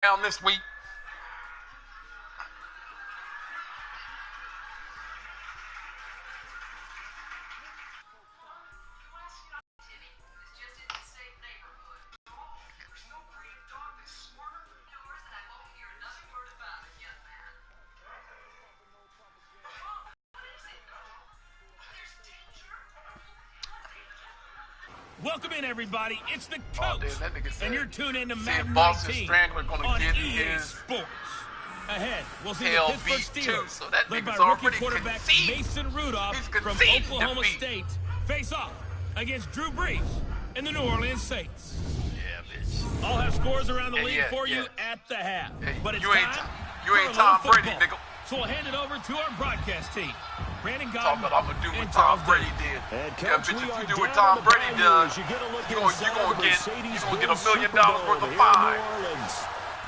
down this week. Welcome in, everybody. It's the coach, and you're tuned in to Madden Boston 19 Strangler on get EA his Sports. Ahead, we'll see the Pittsburgh LB2, Steelers, so that led by nigga's rookie already quarterback conceded. Mason Rudolph from conceded Oklahoma defeat. State, face off against Drew Brees and the New Orleans Saints. Yeah, bitch. I'll have scores around the league yeah, for you yeah. at the half, Hey, but it's you ain't time you for ain't a Tom little Brady, football. nigga. So we'll hand it over to our broadcast team. Brandon Talk Godden about I'm gonna do and what Tom Charles Brady Davis. did. And Yeah, Coach, bitch, we if are you do down what Tom on the Brady bayou does, as you get a look you're inside gonna the get Mercedes-Benz $1 million Superdome worth of here in fine. New Orleans.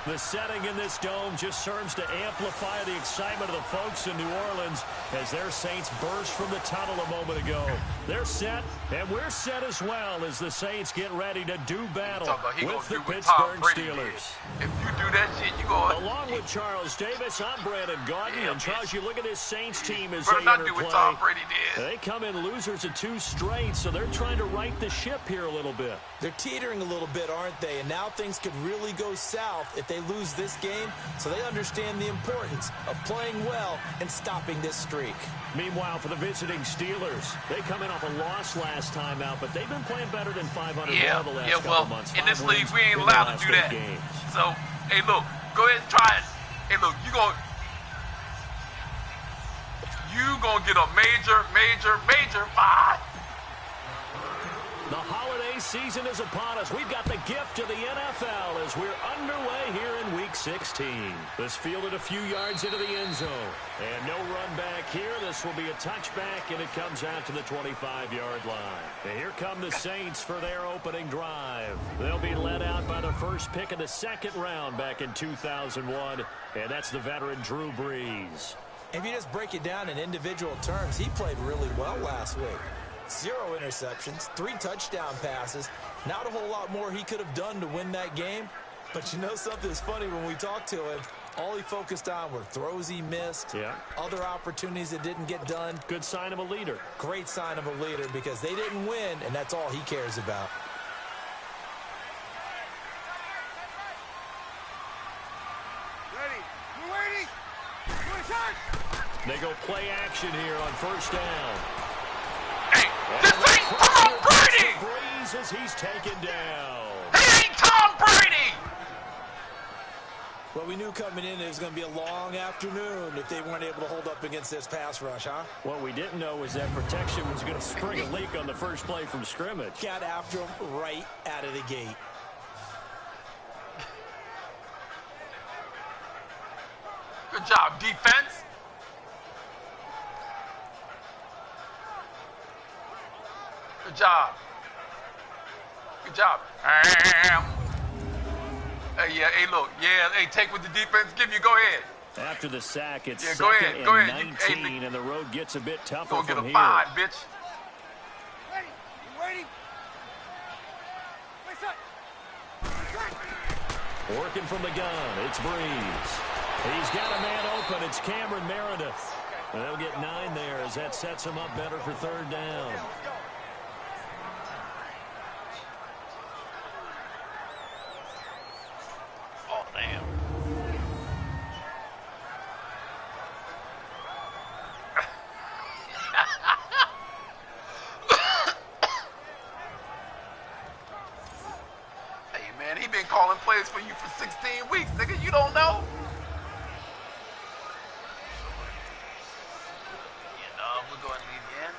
The setting in this dome just serves to amplify the excitement of the folks in New Orleans as their Saints burst from the tunnel a moment ago. They're set, and we're set as well as the Saints get ready to do battle with the Pittsburgh Steelers. If you do that shit, you go. Along with Charles Davis, I'm Brandon Godden, and Charles, you look at this Saints team as better they not enter do what play. Tom Brady did. They come in losers of 2 straight, so they're trying to right the ship here a little bit. They're teetering a little bit, aren't they? And now things could really go south if they lose this game, so they understand the importance of playing well and stopping this streak. Meanwhile, for the visiting Steelers, they come in off a loss last time out, but they've been playing better than 500 the last couple months. In this 5 league, wins we ain't in the allowed to last do 8 that. games. So, hey, look, go ahead and try it. Hey, look, you gonna get a major five. The holiday season is upon us. We've got the gift of the NFL as we're underway here in Week 16. This fielded a few yards into the end zone. And no run back here. This will be a touchback, and it comes out to the 25-yard line. And here come the Saints for their opening drive. They'll be led out by the first pick of the second round back in 2001, and that's the veteran Drew Brees. If you just break it down in individual terms, he played really well last week. 0 interceptions, 3 touchdown passes. Not a whole lot more he could have done to win that game. But you know something's funny when we talked to him. All he focused on were throws he missed, other opportunities that didn't get done. Good sign of a leader. Great sign of a leader because they didn't win, and that's all he cares about. They go play action here on first down. Hey, this ain't Tom Brady! Brees as he's taken down. He ain't Tom Brady! Well, we knew coming in it was going to be a long afternoon if they weren't able to hold up against this pass rush, huh? What we didn't know was that protection was going to spring a leak on the first play from scrimmage. Got after him right out of the gate. Good job, defense. Good job. Good job. Hey, yeah, hey, look. Yeah, hey, take what the defense give you. Go ahead. After the sack, it's go second ahead, go and ahead. 19, and the road gets a bit tougher You're from gonna here. get a 5, bitch. Ready? You ready? Face up. Working from the gun, it's Brees. He's got a man open. It's Cameron Meredith. And they'll get 9 there as that sets him up better for third down. Oh, damn. Hey, man, he been calling plays for you for 16 weeks, nigga. You don't know? We're going to leave the end.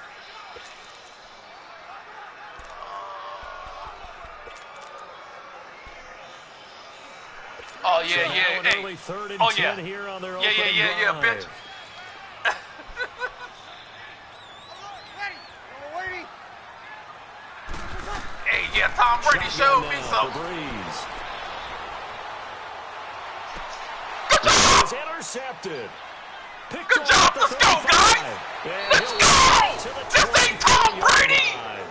Oh, yeah, So yeah. an Hey. early 3rd and Oh, 10 yeah. here on their Yeah, opening yeah, drive. bitch. Ready? We're waiting. Hey, yeah, Tom Brady showed me something. Brees. Good job. Is intercepted. Picked Good off job. at the Let's go, 35. guys. And Let's he'll go. run to the This ain't Tom 23-yard Brady. line.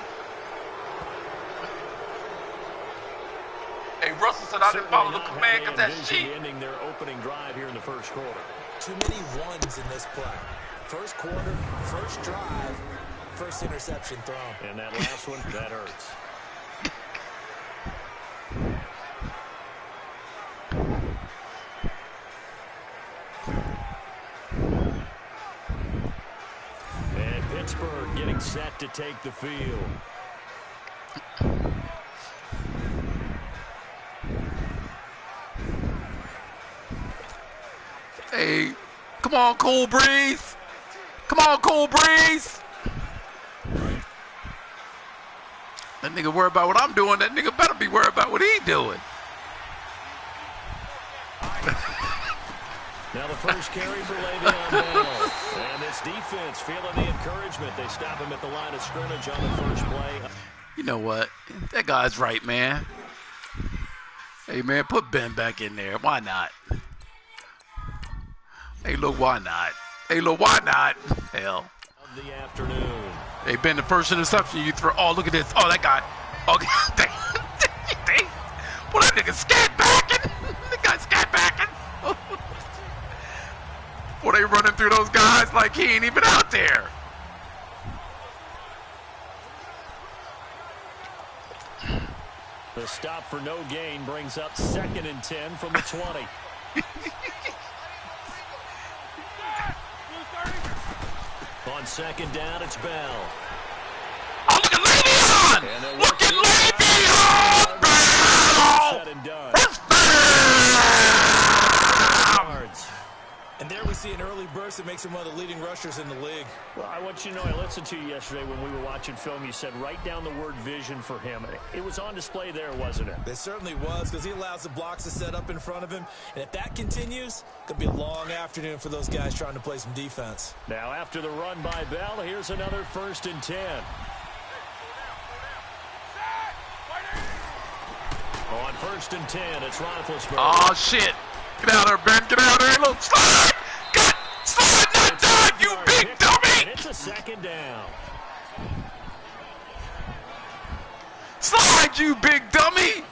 Hey, Russell said I didn't follow the command because that sheet. Ending their opening drive here in the first quarter. Too many ones in this play. First quarter, first drive, first interception thrown. And that last one, that hurts. And Pittsburgh getting set to take the field. Hey, come on, Cool Breeze. Come on, Cool Breeze. That nigga worry about what I'm doing. That nigga better be worried about what he doing. Now the first carry for Le'Veon Bell. And this defense feeling the encouragement. They stop him at the line of scrimmage on the first play. You know what? That guy's right, man. Hey, man, put Ben back in there. Why not? Hey, look, why not? Hey, look, why not? Hell. Of the afternoon. Hey, Ben, the first interception you throw. Oh, look at this. Oh, that guy. Oh, dang. Well, that nigga scat backing. That guy scat backing. Well, they running through those guys like he ain't even out there. The stop for no gain brings up 2nd and 10 from the 20. On 2nd down, it's Bell. Oh, look at Le'Veon! Look at Le'Veon! Bell! Said and done. It's Bell! Yards. And there we see an early burst that makes him one of the leading rushers in the league. Well, I want you to know, I listened to you yesterday when we were watching film. You said write down the word vision for him. It was on display there, wasn't it? It certainly was, because he allows the blocks to set up in front of him. And if that continues, it could be a long afternoon for those guys trying to play some defense. Now, after the run by Bell, here's another 1st and 10. On 1st and 10, it's Roethlisberger. Oh, shit. Get out of there, Ben. Get out of there. Look, slide! Get slide that time, you big dummy! And it's a 2nd down. Slide, you big dummy!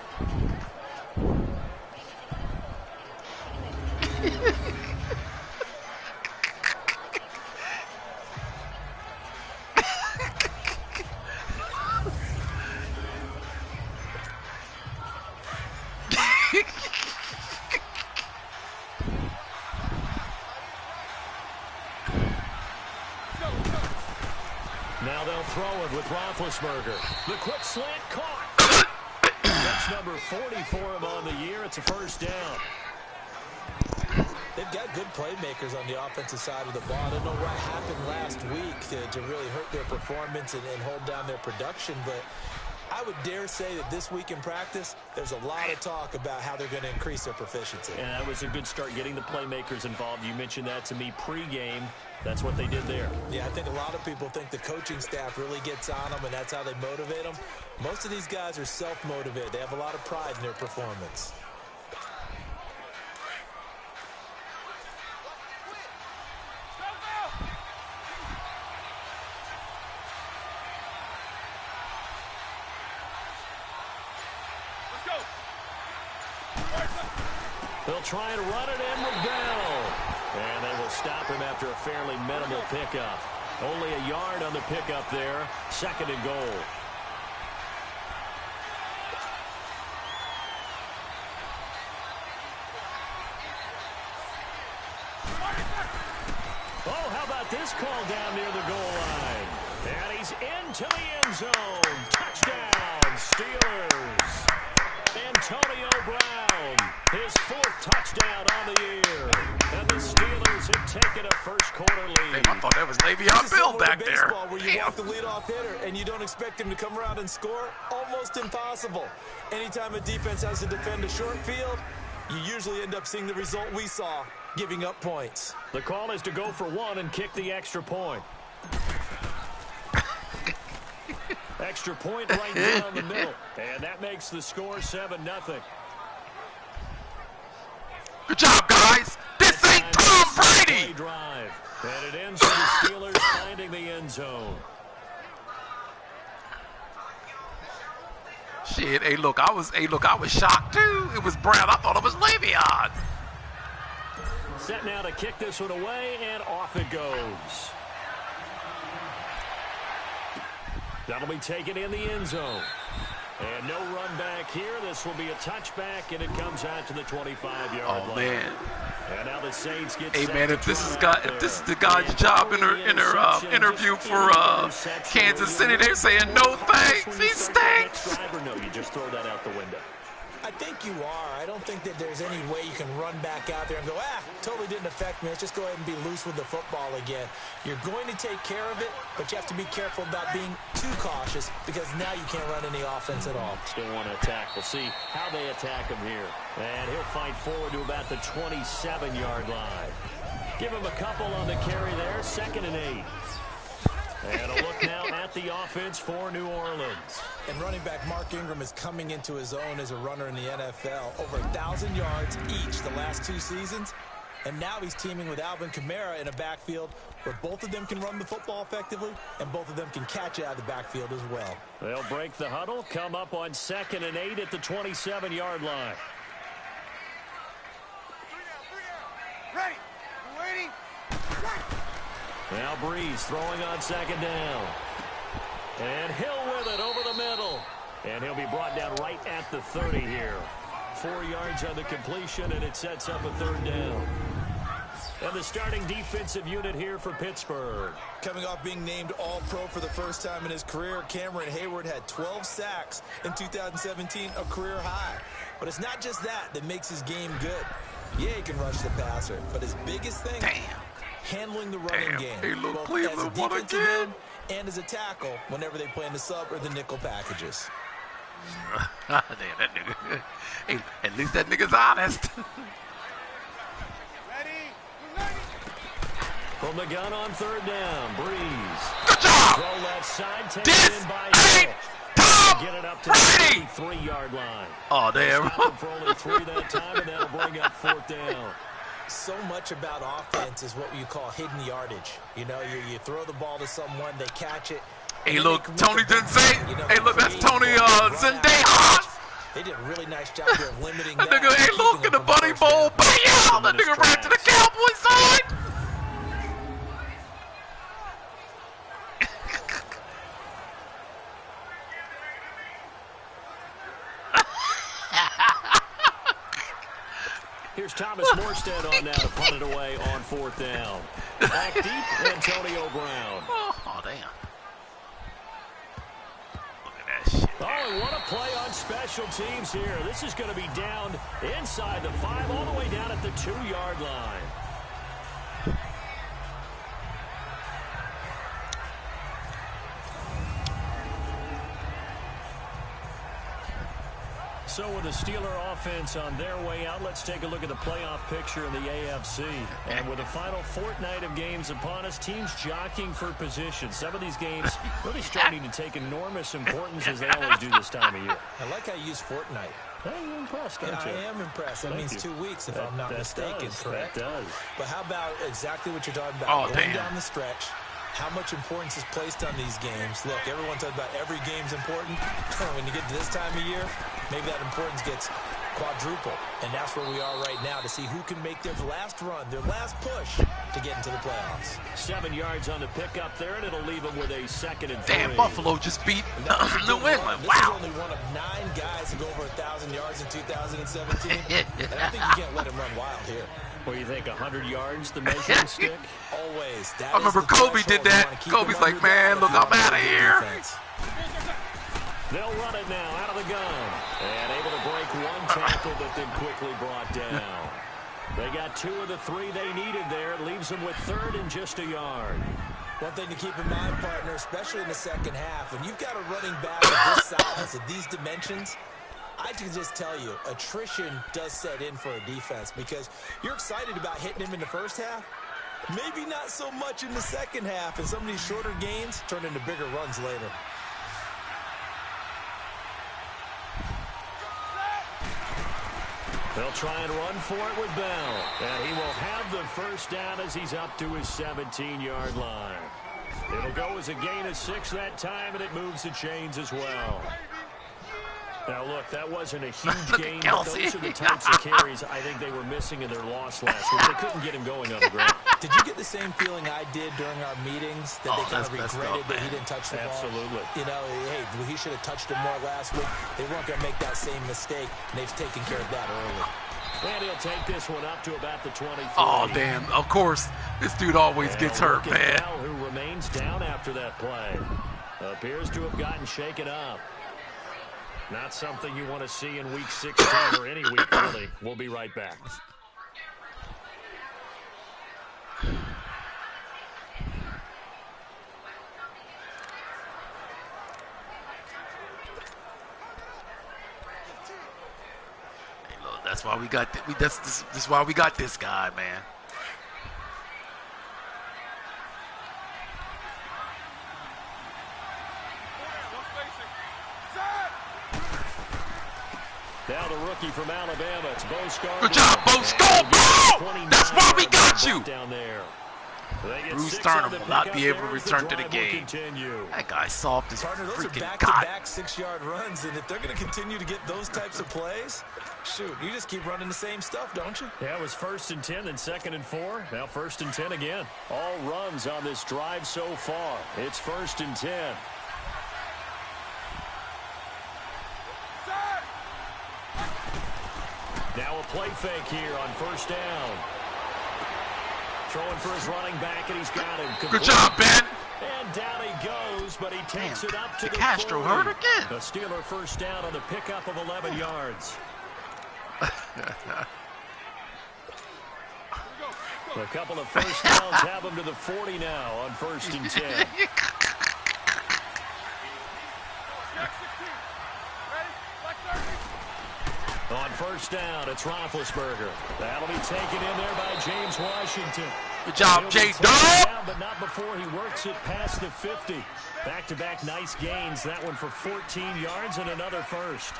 Now they'll throw it with Roethlisberger. The quick slant caught. That's number 40 for him on the year. It's a 1st down. They've got good playmakers on the offensive side of the ball. I don't know what happened last week to really hurt their performance and hold down their production, but I would dare say that this week in practice, there's a lot of talk about how they're going to increase their proficiency. And that was a good start, getting the playmakers involved. You mentioned that to me pregame. That's what they did there. Yeah, I think a lot of people think the coaching staff really gets on them, and that's how they motivate them. Most of these guys are self-motivated. They have a lot of pride in their performance. They'll try and run it in with Bell. And they will stop him after a fairly minimal pickup. Only a yard on the pickup there. 2nd and goal. Oh, how about this call down near the goal line? And he's into the end zone. Touchdown, Steelers. Antonio Brown, his 4th touchdown on the year. And the Steelers have taken a first-quarter lead. Damn, I thought that was Le'Veon Bell back there. Where you walk the leadoff hitter and you don't expect him to come around and score, almost impossible. Anytime a defense has to defend a short field, you usually end up seeing the result we saw, giving up points. The call is to go for 1 and kick the extra point. Extra point right down the middle. And that makes the score 7-0. Good job, guys. This ain't Tom Brady. Drive. And it ends with the Steelers finding the end zone. Shit, hey, look, I was shocked too. It was Brown. I thought it was Le'Veon. Set now to kick this one away, and off it goes. That'll be taken in the end zone. And no run back here. This will be a touchback, and it comes out to the 25-yard line. Man. And now the Saints get hey man, if this is the guy's job in her interview for Kansas City, they're saying no thanks. He stinks. No, you just throw that out the window. I think you are. I don't think that there's any way you can run back out there and go, totally didn't affect me. Let's just go ahead and be loose with the football again. You're going to take care of it, but you have to be careful about being too cautious because now you can't run any offense at all. Still want to attack. We'll see how they attack him here. And he'll fight forward to about the 27-yard line. Give him a couple on the carry there. 2nd and 8. And a look now at the offense for New Orleans. And running back Mark Ingram is coming into his own as a runner in the NFL. Over 1,000 yards each the last 2 seasons. And now he's teaming with Alvin Kamara in a backfield where both of them can run the football effectively and both of them can catch it out of the backfield as well. They'll break the huddle, come up on 2nd and 8 at the 27-yard line. Ready. You waiting? Now Breeze throwing on 2nd down. And Hill with it over the middle. And he'll be brought down right at the 30 here. 4 yards on the completion, and it sets up a 3rd down. And the starting defensive unit here for Pittsburgh. Coming off being named All-Pro for the first time in his career, Cameron Hayward had 12 sacks in 2017, a career high. But it's not just that makes his game good. Yeah, he can rush the passer, but his biggest thing, handling the running game, hey, look, both Cleveland as a defensive again. end and as a tackle whenever they play in the sub or the nickel packages. Damn, that nigga. Hey, at least that nigga's honest. From the gun on 3rd down, Breeze. Good job. Throw left side, taken This in by ain't Hill. Tom Get it up to Brady. the 33-yard line. Oh, damn. Stop him for only 3 that time, and that'll bring up 4th down. So much about offense is what you call hidden yardage. You know, you throw the ball to someone, they catch it. Hey, look, Tony didn't say. Hey, look, that's Tony Zendejas. They did a really nice job here of limiting That that. nigga, hey, look at the Buddy Bowl. Bam! That nigga ran to the Cowboy side. Here's Thomas Morstead on now to punt it away on 4th down. Back deep, Antonio Brown. Oh, damn. Look at that shit. Oh, and what a play on special teams here. This is going to be down inside the 5, all the way down at the 2-yard line. So with the Steeler offense on their way out, let's take a look at the playoff picture in the AFC. And with the final fortnight of games upon us, teams jockeying for position. Some of these games really starting to take enormous importance as they always do this time of year. I like how you use Fortnite. Hey, you're impressed, aren't you? I am impressed. That means 2 weeks, if I'm not mistaken, correct? That does. But how about exactly what you're talking about? Oh, Going damn. down the stretch, how much importance is placed on these games? Look, everyone talks about every game's important. When you get to this time of year, maybe that importance gets quadruple. And that's where we are right now to see who can make their last run, their last push to get into the playoffs. 7 yards on the pickup there, and it'll leave them with a 2nd and 3. Damn, Buffalo just beat New England. This Wow. is only one of 9 guys to go over 1,000 yards in 2017. And I think you can't let him run wild here. What do you think, 100 yards, the measuring stick? Always. I remember Kobe did that. Kobe's like, man, look, I'm out of here. They'll run it now out of the gun. And able to break one tackle, but then quickly brought down. They got 2 of the 3 they needed there. It leaves them with 3rd and just a yard. One thing to keep in mind, partner, especially in the second half, when you've got a running back of this size, of these dimensions, I can just tell you, attrition does set in for a defense because you're excited about hitting him in the first half. Maybe not so much in the second half, and some of these shorter gains turn into bigger runs later. They'll try and run for it with Bell. And he will have the first down as he's up to his 17-yard line. It'll go as a gain of 6 that time, and it moves the chains as well. Now, look, that wasn't a huge game, but those are the types of carries I think they were missing in their loss last week. They couldn't get him going on the ground. Did you get the same feeling I did during our meetings, that they kind of regretted that he didn't touch the ball? Absolutely. You know, hey, he should have touched it more last week. They weren't going to make that same mistake, and they've taken care of that early. And he'll take this one up to about the 23. Oh, damn. Of course, this dude always gets hurt, man. Bell, who remains down after that play. Appears to have gotten shaken up. Not something you want to see in Week 16 or any week, really. We'll be right back. That's why we got this is why we got this guy, man. Now the rookie from Alabama, it's Bo Scarborough. Good job, Bo Scarborough! That's why we got you! Down there. Bruce Sternum will not be able to return to the game. That guy soft as Partner, those are freaking back-to-back 6-yard runs, and if they're going to continue to get those types of plays, shoot, you just keep running the same stuff, don't you? Yeah, it was 1st and 10, then 2nd and 4. Now 1st and 10 again. All runs on this drive so far. It's 1st and 10. Now a play fake here on 1st down. Throwing for his running back, and he's got him. Good job, Ben. And down he goes, but he takes it up to the Castro 40. hurt again. The Steeler 1st down on the pickup of 11 yards. A couple of 1st downs have him to the 40 now on 1st and 10. On 1st down, it's Roethlisberger. That'll be taken in there by James Washington. Good job, J-Dub. But not before he works it past the 50. Back-to-back nice gains. That one for 14 yards and another 1st.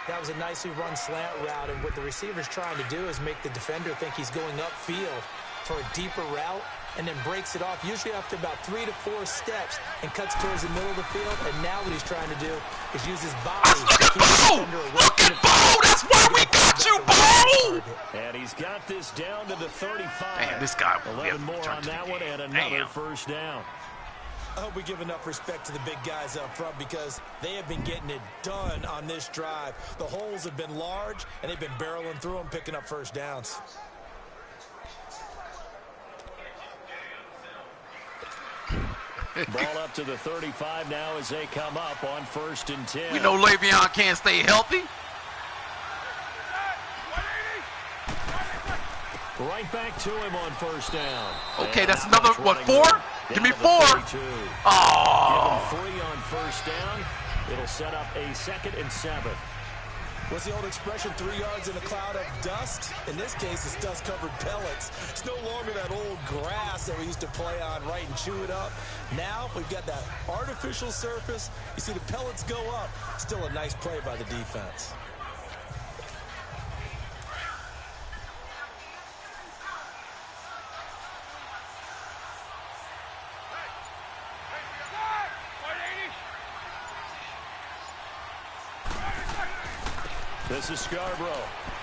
That was a nicely run slant route, and what the receiver's trying to do is make the defender think he's going upfield for a deeper route, and then breaks it off, usually after about 3 to 4 steps, and cuts towards the middle of the field. And now what he's trying to do is use his body to keep the defender away. Look at Bo! That's why we got you, Bo! And he's got this down to the 35. Man, this guy will 11 more on that one, and another 1st down. I hope we give enough respect to the big guys up front, because they have been getting it done on this drive. The holes have been large, and they've been barreling through them, picking up 1st downs. Ball up to the 35 now as they come up on 1st and 10. We know Le'Veon can't stay healthy. Right back to him on 1st down. Okay, that's another, what, 4? Give me 4. Oh. Give him 3 on 1st down. It'll set up a 2nd and 7. What's the old expression, 3 yards in a cloud of dust? In this case, it's dust-covered pellets. It's no longer that old grass that we used to play on, right, and chew it up. Now we've got that artificial surface. You see the pellets go up. Still a nice play by the defense. This is Scarborough.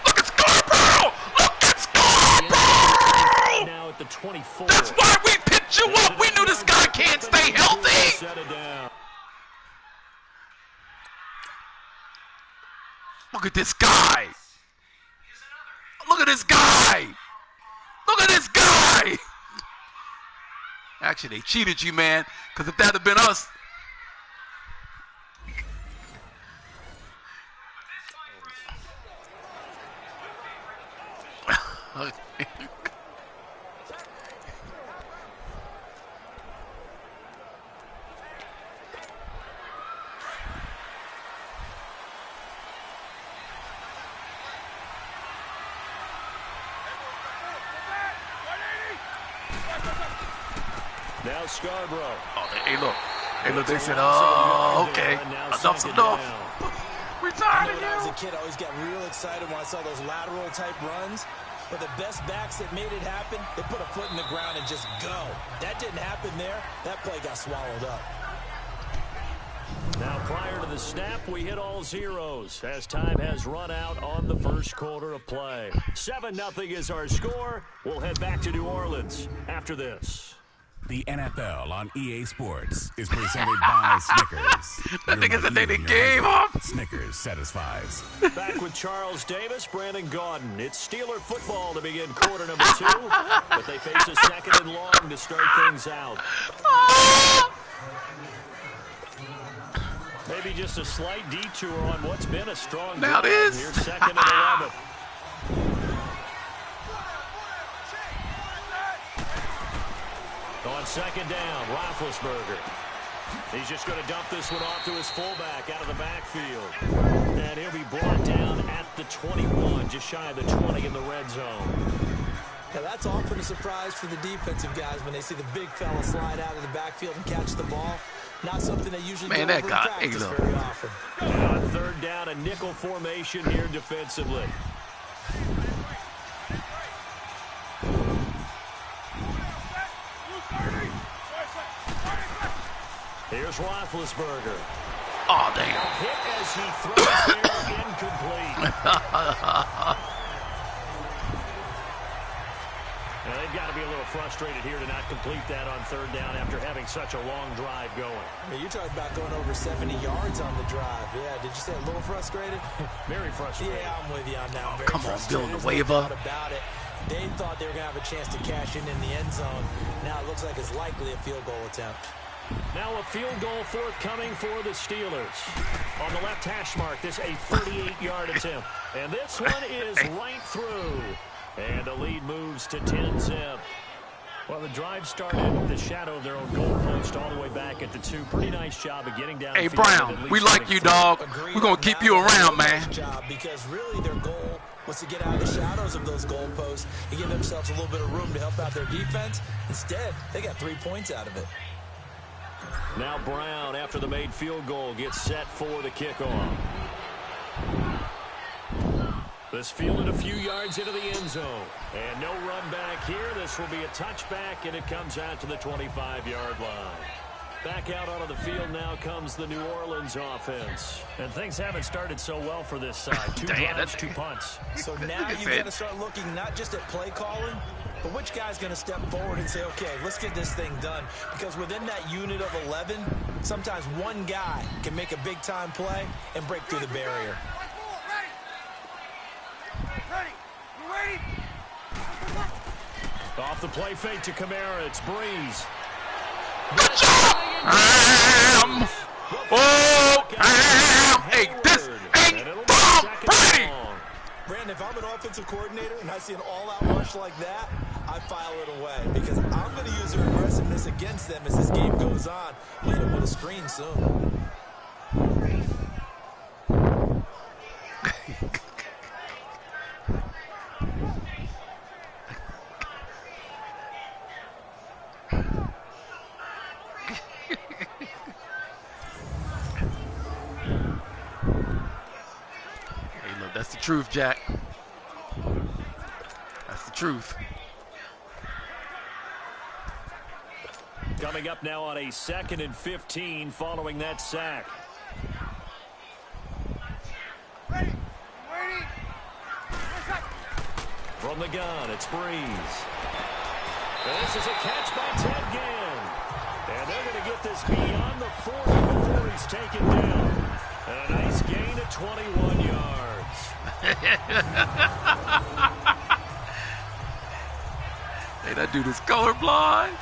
Look at Scarborough! Look at Scarborough! Now at the 24. That's why we picked you up. We knew this guy can't stay healthy. Set it down. Look at this guy. Look at this guy. Look at this guy. Actually, they cheated you, man. Because if that had been us. Now Scarborough. Oh, hey, look. Hey, look, they said, oh, okay. Enough's enough. We're tired of When I was you. a kid, I always got real excited when I saw those lateral type runs. But the best backs that made it happen, they put a foot in the ground and just go. That didn't happen there. That play got swallowed up. Now, prior to the snap, we hit all zeros as time has run out on the first quarter of play. 7-0 is our score. We'll head back to New Orleans after this. The NFL on EA Sports is presented by Snickers. That nigga's a dating game off. Snickers satisfies. Back with Charles Davis, Brandon Gaudin. It's Steeler football to begin quarter number 2, but they face a second and long to start things out. Maybe just a slight detour on what's been a strong now it is. Here, second and 11. On second down, Roethlisberger. He's just going to dump this one off to his fullback out of the backfield. And he'll be brought down at the 21, just shy of the 20 in the red zone. Now that's often a surprise for the defensive guys when they see the big fella slide out of the backfield and catch the ball. Not something they usually do over in practice very often. And on third down, a nickel formation here defensively. Here's Roethlisberger. Oh, damn. Hit as he throws there, incomplete. Now, they've got to be a little frustrated here to not complete that on third down after having such a long drive going. I mean, you're talking about going over 70 yards on the drive. Yeah, did you say a little frustrated? Very frustrated. Yeah, I'm with you on that. Oh, Very come on, Bill the frustrated. waiver. About it. They thought they were going to have a chance to cash in the end zone. Now it looks like it's likely a field goal attempt. Now a field goal forthcoming for the Steelers. On the left hash mark, this a 38-yard attempt. And this one is right through. And the lead moves to 10-zip. Well, the drive started in the shadow of their own goal post all the way back at the 2. Pretty nice job of getting down. Hey, Brown, we like you, dog. We're going to keep you around, man. Because really their goal was to get out of the shadows of those goalposts and give themselves a little bit of room to help out their defense. Instead, they got 3 points out of it. Now Brown, after the made field goal, gets set for the kickoff. This fielded a few yards into the end zone. And no run back here. This will be a touchback, and it comes out to the 25-yard line. Back out onto the field now comes the New Orleans offense. And things haven't started so well for this side. 2 drives, 2 punts. So now you've got to start looking not just at play calling, but which guy's going to step forward and say, okay, let's get this thing done. Because within that unit of 11, sometimes one guy can make a big-time play and break through the barrier. Ready? You ready? Off the play fake to Kamara, it's Breeze. Hey, this ain't Tom Brady. Brandon, if I'm an offensive coordinator and I see an all-out rush like that, I file it away because I'm going to use their aggressiveness against them as this game goes on. Might have put a screen soon. That's the truth, Jack. That's the truth. Coming up now on a 2nd and 15 following that sack. Ready? Ready? From the gun, it's Breeze. And this is a catch by Ted Ginn. And they're going to get this beyond the 40 before he's taken down. And a nice gain of 21 yards. Hey, that dude is colorblind.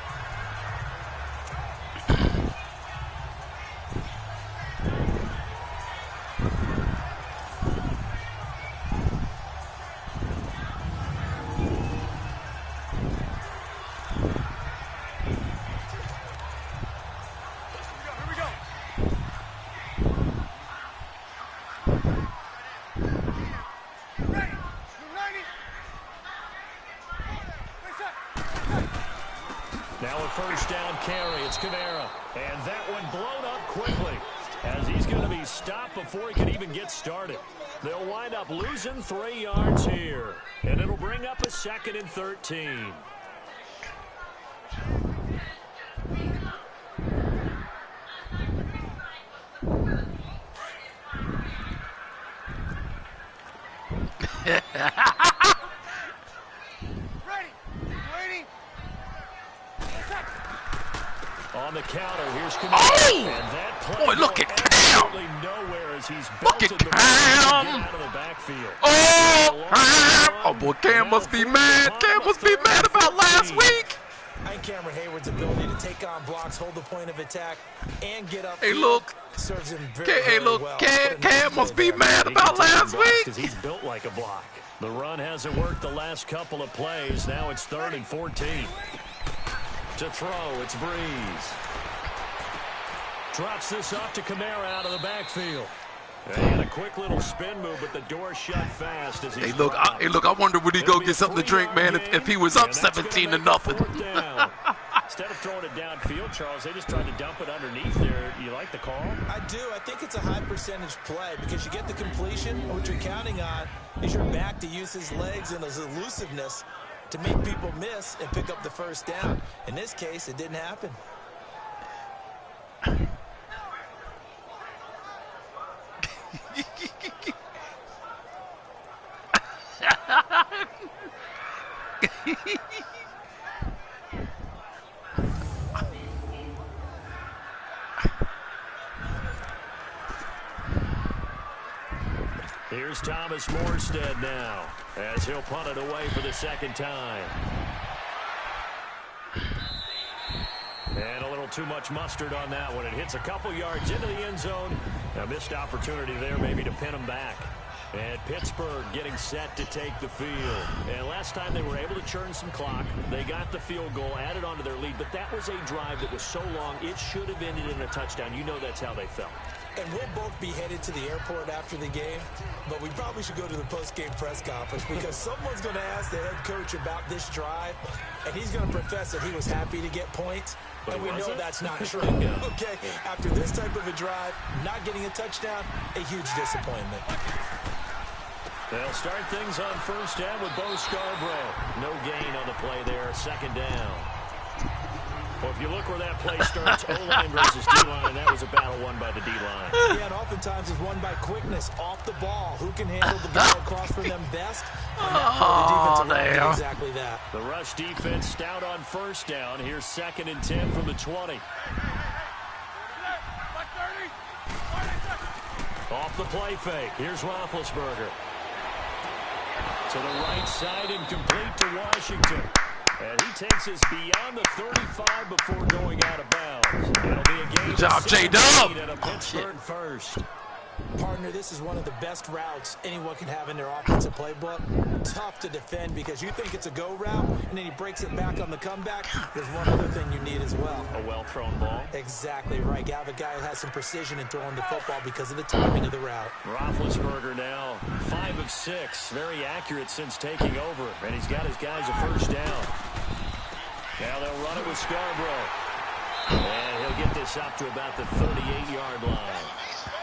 Now a first down carry. It's Kamara. And that one blown up quickly as he's going to be stopped before he can even get started. They'll wind up losing 3 yards here. And it'll bring up a 2nd and 13. Ready. Waiting. On the counter, here's Cam. Oh! And that play Boy, look at absolutely Cam. nowhere as he's Look at belted the ball Cam. to get out of the backfield. Oh, Cam! Oh boy, Cam must be mad. Cam must be mad about last week. And Cameron Hayward's ability to take on blocks, hold the point of attack, and get up. Hey, look. Serves him very, Hey, very look, well. Cam must be mad about last week. Because he's built like a block. The run hasn't worked the last couple of plays. Now it's 3rd and 14. To throw, it's Breeze. Drops this off to Kamara out of the backfield. And a quick little spin move, but the door shut fast as he's Hey, look, I wonder would he go get something to drink, man, if he was up 17-0. Instead of throwing it downfield, Charles, they just tried to dump it underneath there. You like the call? I do. I think it's a high percentage play because you get the completion. What you're counting on is your back to use his legs and his elusiveness to make people miss and pick up the first down. In this case, it didn't happen. Here's Thomas Morstead now as he'll punt it away for the second time. And a little too much mustard on that one. It hits a couple yards into the end zone. A missed opportunity there maybe to pin him back. And Pittsburgh getting set to take the field. And last time they were able to churn some clock. They got the field goal, added onto their lead. But that was a drive that was so long, it should have ended in a touchdown. You know that's how they felt. And we'll both be headed to the airport after the game, but we probably should go to the post-game press conference because someone's going to ask the head coach about this drive, and he's going to profess that he was happy to get points, and we know that's not true. Okay, after this type of a drive, not getting a touchdown, a huge disappointment. They'll start things on first down with Bo Scarborough. No gain on the play there, second down. Well, if you look where that play starts, O-line versus D-line, and that was a battle won by the D-line. Yeah, and oftentimes it's won by quickness off the ball. Who can handle the ball across from them best? And that part of the defensive line did exactly that. The rush defense stout on first down. Here's 2nd and 10 from the 20. Off the play fake. Here's Roethlisberger. To the right side and complete to Washington. And he takes us beyond the 35 before going out of bounds. It'll be a game. Good job, J-Dub. And a Pittsburgh first. Partner, this is one of the best routes anyone can have in their offensive playbook. Tough to defend because you think it's a go route, and then he breaks it back on the comeback. There's one other thing you need as well. A well-thrown ball. Exactly right. You have a guy who has some precision in throwing the football because of the timing of the route. Roethlisberger now 5 of 6. Very accurate since taking over. And he's got his guys a first down. Now they'll run it with Scarborough. And he'll get this up to about the 38-yard line.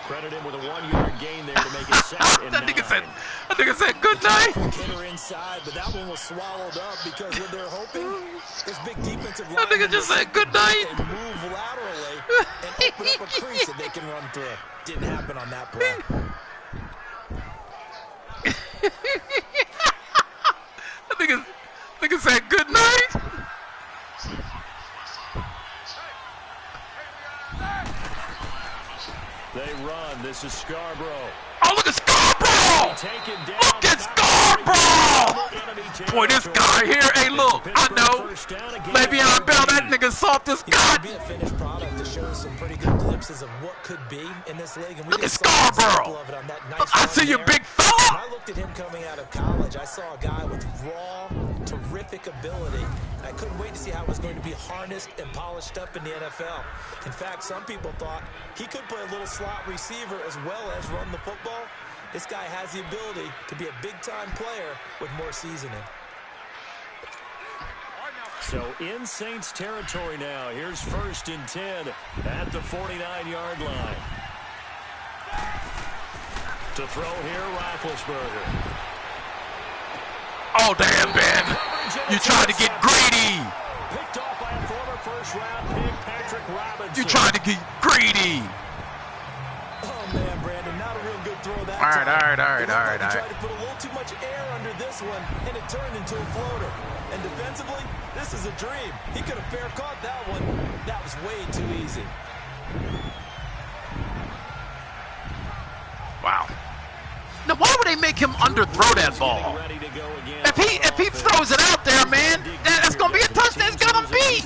Credit him with a 1-yard gain there to make it 2nd and 9. I think it said good night. Hitter inside, but that one was swallowed up because what they're hoping is big defensive line. I think it just said good night. And move laterally and open up a crease that they can run through. Didn't happen on that play. I think it said good night. They run. This is Scarborough. Oh, look at Scarborough! Look at Scarborough! Boy, this guy here, hey, look, I know. Le'Veon Bell, that nigga soft as God. Be a finished product to show some pretty good glimpses of what could be in this league. And we Look at just saw an example Scarborough. of it on that nice I run see you, there. big When fella. I looked at him coming out of college, I saw a guy with raw, terrific ability. I couldn't wait to see how it was going to be harnessed and polished up in the NFL. In fact, some people thought he could play a little slot receiver as well as run the football. This guy has the ability to be a big-time player with more seasoning. So in Saints territory now. Here's 1st and 10 at the 49-yard line. To throw here, Roethlisberger. Oh, damn, Ben. You tried to get greedy. Picked off by a former first-round pick, Patrick Robinson. You tried to get greedy. Oh, man, Brandon, not a real good throw that All right. right. Tried to put a little too much air under this one, and it turned into a floater. And defensively, this is a dream. He could have fair caught that one. That was way too easy. Wow. Now, why would they make him underthrow that ball? If he throws it out there, man, that's going to be a touchdown. It's going to be.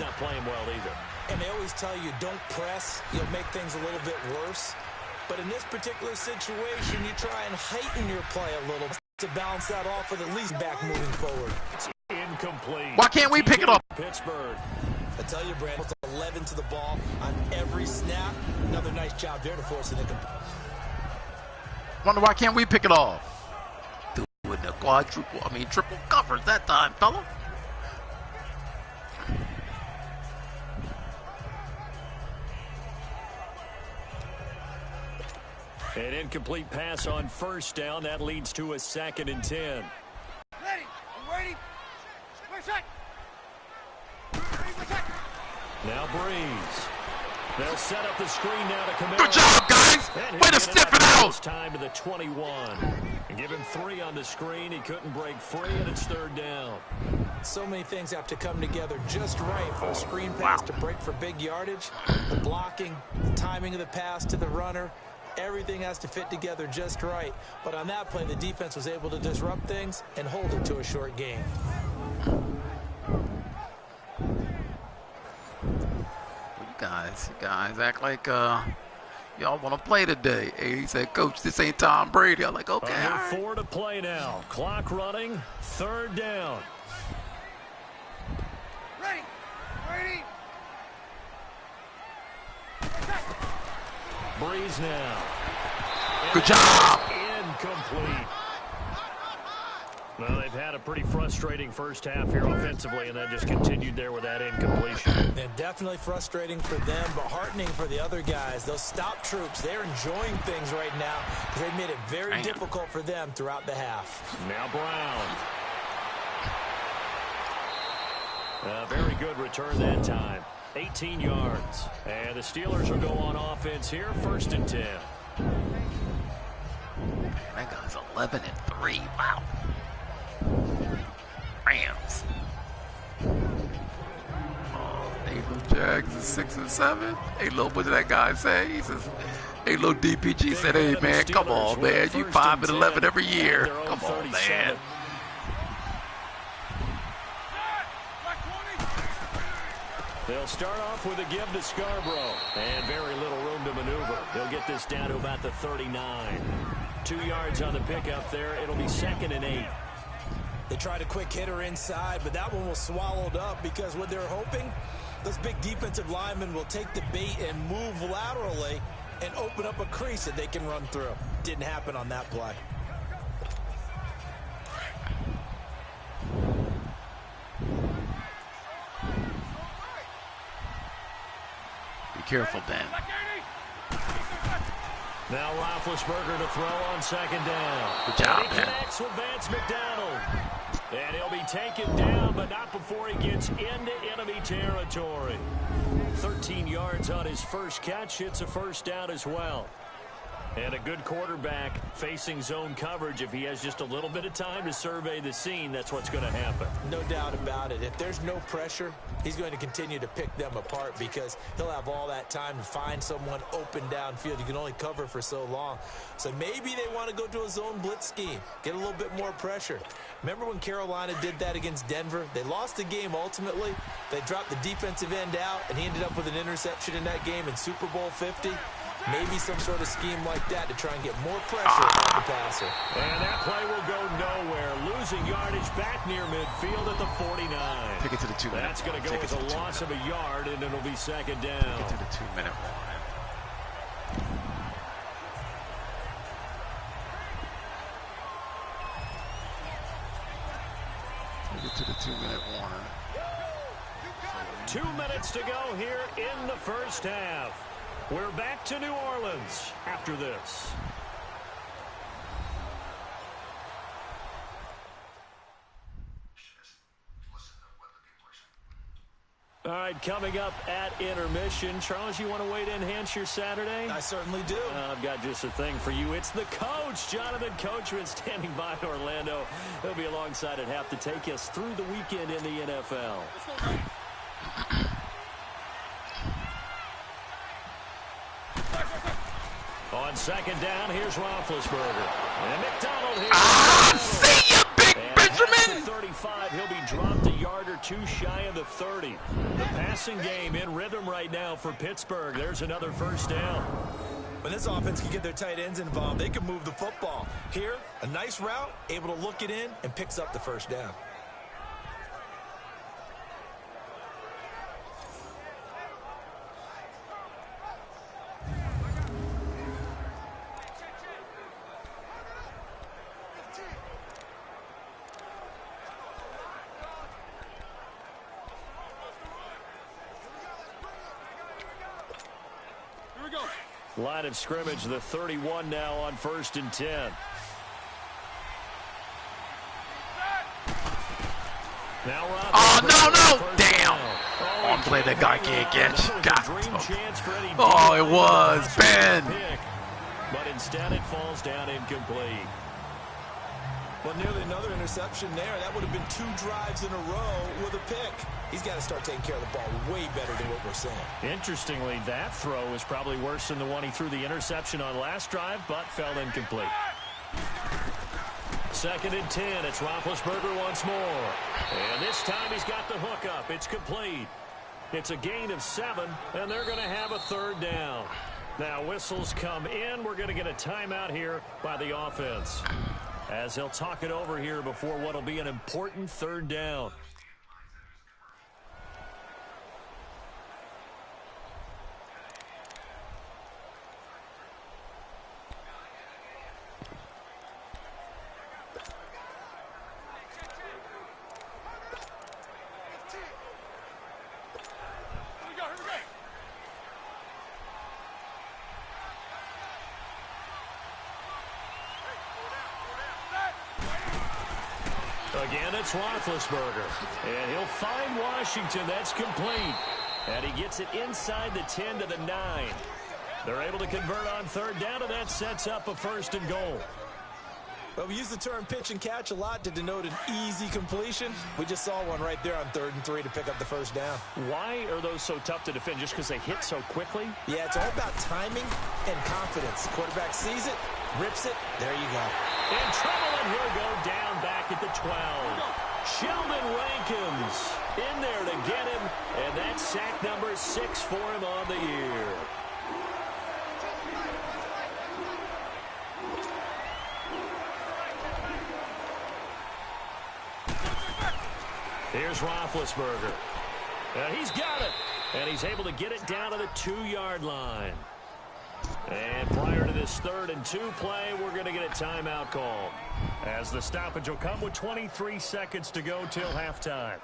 And they always tell you, don't press. You'll make things a little bit worse. But in this particular situation, you try and heighten your play a little to balance that off with at least back moving forward. It's incomplete. Why can't we pick it up? Pittsburgh. I tell you, Brandon, 11 to the ball on every snap. Another nice job there to force an incomplete. Wonder why can't we pick it off? Doing the triple coverage that time, fella. An incomplete pass on first down. That leads to a 2nd and 10. Ready. I'm waiting. Where's that? Now Breeze. They'll set up the screen now to Kamara. Good job, guys. Way to sniff it out. This time to the 21. And give him 3 on the screen. He couldn't break free, and it's 3rd down. So many things have to come together just right for a screen pass to break for big yardage. The blocking, the timing of the pass to the runner. Everything has to fit together just right. But on that play, the defense was able to disrupt things and hold it to a short gain. You guys act like y'all want to play today. Hey, he said, Coach, this ain't Tom Brady. I'm like, okay, all right. 4 to play now. Clock running. 3rd down. Ready. Ready. Breeze now. Good job. Incomplete. Well, they've had a pretty frustrating first half here offensively, and then just continued there with that incompletion. And definitely frustrating for them, but heartening for the other guys. Those stop troops, they're enjoying things right now because they've made it very difficult for them throughout the half. Now Brown. A very good return that time. 18 yards. And the Steelers will go on offense here, 1st and 10. That guy's 11-3. Wow. Rams. Nathan Jags is 6-7. Hey, little, what did that guy say? He says, hey, little DPG said, hey, man, come on, man. You 5-11 every year. Come on, man. They'll start off with a give to Scarborough. And very little room to maneuver. They'll get this down to about the 39. 2 yards on the pickup there. It'll be 2nd and 8. They tried a quick hitter inside, but that one was swallowed up because what they're hoping, those big defensive linemen will take the bait and move laterally and open up a crease that they can run through. Didn't happen on that play. Be careful, Ben. Now Roethlisberger to throw on 2nd down. Good job, he Ben. connects with Vance McDonald. And he'll be taken down, but not before he gets into enemy territory. 13 yards on his first catch. It's a 1st down as well. And a good quarterback facing zone coverage. If he has just a little bit of time to survey the scene, that's what's going to happen. No doubt about it. If there's no pressure, he's going to continue to pick them apart because he'll have all that time to find someone open downfield. You can only cover for so long. So maybe they want to go to a zone blitz scheme, get a little bit more pressure. Remember when Carolina did that against Denver? They lost the game ultimately. They dropped the defensive end out, and he ended up with an interception in that game in Super Bowl 50. Maybe some sort of scheme like that to try and get more pressure on the passer. And that play will go nowhere. Losing yardage back near midfield at the 49. Take it to the 2 minute. That's going to go as a loss of a yard, and it'll be 2nd down. Take it to the 2-minute warning. Take it to the 2-minute warning. 2 minutes to go here in the first half. We're back to New Orleans after this. All right, coming up at intermission. Charles, you want to wait to enhance your Saturday? I certainly do. I've got just a thing for you. It's the coach, Jonathan Coachman, standing by in Orlando. He'll be alongside at half to take us through the weekend in the NFL. On second down, here's Roethlisberger. And McDonald here. See ya, Big Benjamin! 35, he'll be dropped a yard or two shy of the 30. The passing game in rhythm right now for Pittsburgh. There's another first down. When this offense can get their tight ends involved, they can move the football. Here, a nice route, able to look it in, and picks up the first down. Line of scrimmage, the 31 now on 1st and 10. Now no! Damn! On play that guy can't catch. Oh, it was Ben. But instead it falls down incomplete. Well, nearly another interception there. That would have been 2 drives in a row with a pick. He's got to start taking care of the ball way better than what we're saying. Interestingly, that throw is probably worse than the one he threw the interception on last drive, but fell incomplete. 2nd and 10. It's Roethlisberger once more. And this time he's got the hook up. It's complete. It's a gain of 7, and they're going to have a 3rd down. Now whistles come in. We're going to get a timeout here by the offense, as they'll talk it over here before what will be an important 3rd down. Again, it's Roethlisberger. And he'll find Washington. That's complete. And he gets it inside the 10 to the 9. They're able to convert on 3rd down, and that sets up a 1st and goal. Well, we use the term pitch and catch a lot to denote an easy completion. We just saw one right there on 3rd and 3 to pick up the 1st down. Why are those so tough to defend? Just because they hit so quickly? Yeah, it's all about timing and confidence. Quarterback sees it, rips it, there you go. In trouble, and he'll go down back at the 12. Sheldon Rankins in there to get him, and that's sack number 6 for him on the year. Here's Roethlisberger. And he's got it. And he's able to get it down to the 2-yard line. And prior to this 3rd and 2 play, we're going to get a timeout call, as the stoppage will come with 23 seconds to go till halftime.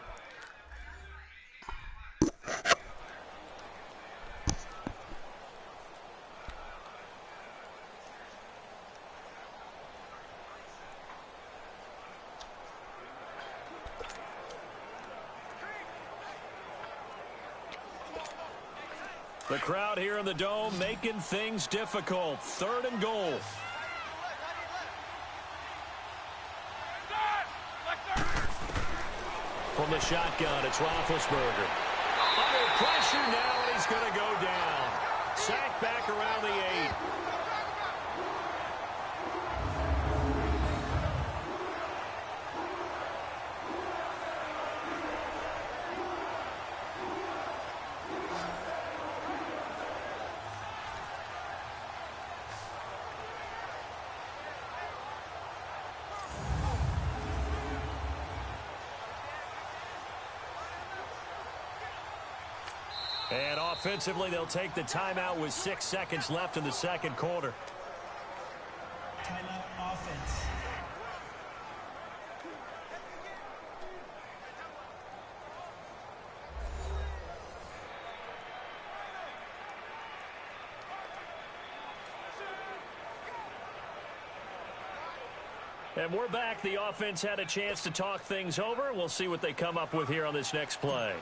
The crowd here in the Dome making things difficult. 3rd and goal. From the shotgun, it's Roethlisberger. Under pressure now, and he's going to go down. Sacked back around the 8. And offensively, they'll take the timeout with 6 seconds left in the 2nd quarter. Timeout offense. And we're back. The offense had a chance to talk things over. We'll see what they come up with here on this next play.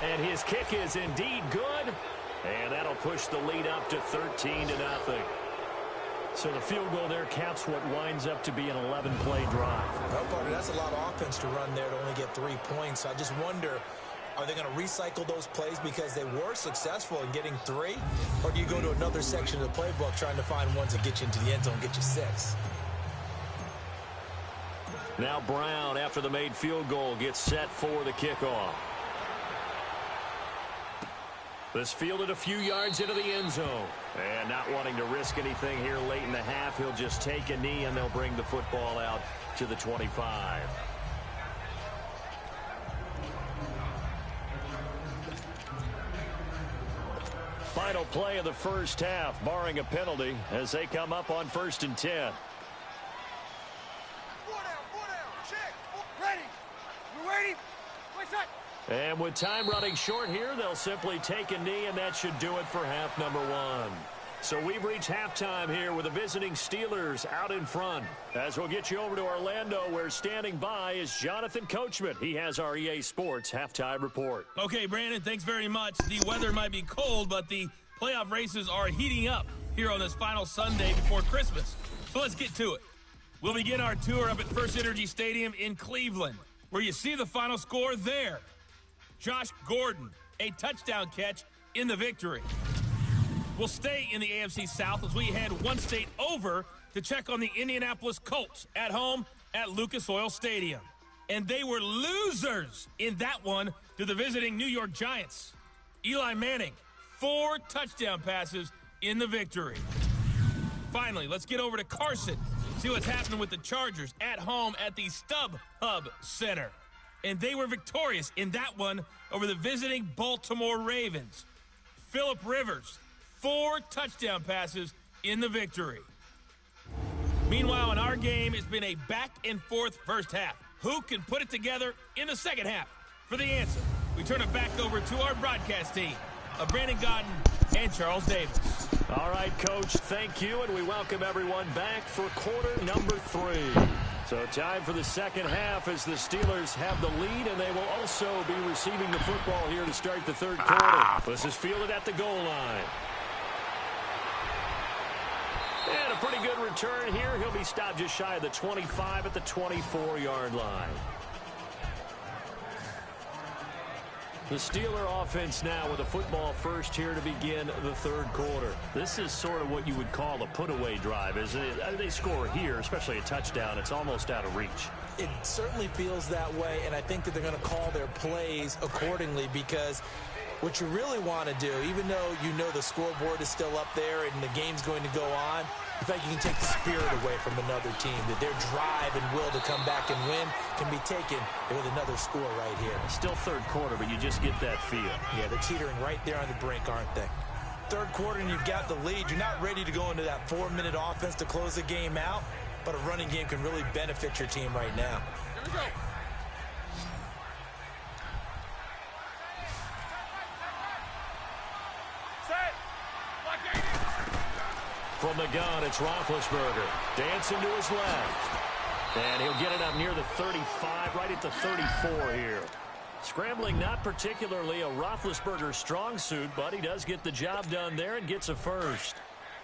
And his kick is indeed good. And that'll push the lead up to 13-0. So the field goal there caps what winds up to be an 11-play drive. Well, partner, that's a lot of offense to run there to only get 3 points. I just wonder, are they going to recycle those plays because they were successful in getting 3? Or do you go to another section of the playbook trying to find ones that get you into the end zone and get you 6? Now Brown, after the made field goal, gets set for the kickoff. This fielded a few yards into the end zone. And not wanting to risk anything here late in the half, he'll just take a knee and they'll bring the football out to the 25. Final play of the first half, barring a penalty, as they come up on 1st and 10. 4 down, check, ready, we're waiting, wait a second. And with time running short here, they'll simply take a knee, and that should do it for half number 1. So we've reached halftime here with the visiting Steelers out in front. As we'll get you over to Orlando, where standing by is Jonathan Coachman. He has our EA Sports halftime report. Okay, Brandon, thanks very much. The weather might be cold, but the playoff races are heating up here on this final Sunday before Christmas. So let's get to it. We'll begin our tour up at First Energy Stadium in Cleveland, where you see the final score there. Josh Gordon, a touchdown catch in the victory. We'll stay in the AFC South as we head one state over to check on the Indianapolis Colts at home at Lucas Oil Stadium. And they were losers in that one to the visiting New York Giants. Eli Manning, 4 touchdown passes in the victory. Finally, let's get over to Carson, see what's happening with the Chargers at home at the StubHub Center. And they were victorious in that one over the visiting Baltimore Ravens. Phillip Rivers, 4 touchdown passes in the victory. Meanwhile, in our game, it's been a back-and-forth first half. Who can put it together in the second half? For the answer, we turn it back over to our broadcast team of Brandon Gaudin and Charles Davis. All right, Coach, thank you, and we welcome everyone back for quarter number 3. So time for the second half as the Steelers have the lead, and they will also be receiving the football here to start the third quarter. This is fielded at the goal line. And a pretty good return here. He'll be stopped just shy of the 25 at the 24-yard line. The Steeler offense now with a football first here to begin the third quarter. This is sort of what you would call a put-away drive, isn't it? They score here, especially a touchdown. It's almost out of reach. It certainly feels that way, and I think that they're going to call their plays accordingly because what you really want to do, even though you know the scoreboard is still up there and the game's going to go on, in fact, you can take the spirit away from another team, that their drive and will to come back and win can be taken with another score right here. Still third quarter, but you just get that feel. Yeah, they're teetering right there on the brink, aren't they? Third quarter and you've got the lead. You're not ready to go into that 4-minute offense to close the game out, but a running game can really benefit your team right now. Here we go. From the gun, it's Roethlisberger. Dancing to his left. And he'll get it up near the 35, right at the 34 here. Scrambling not particularly a Roethlisberger strong suit, but he does get the job done there and gets a first.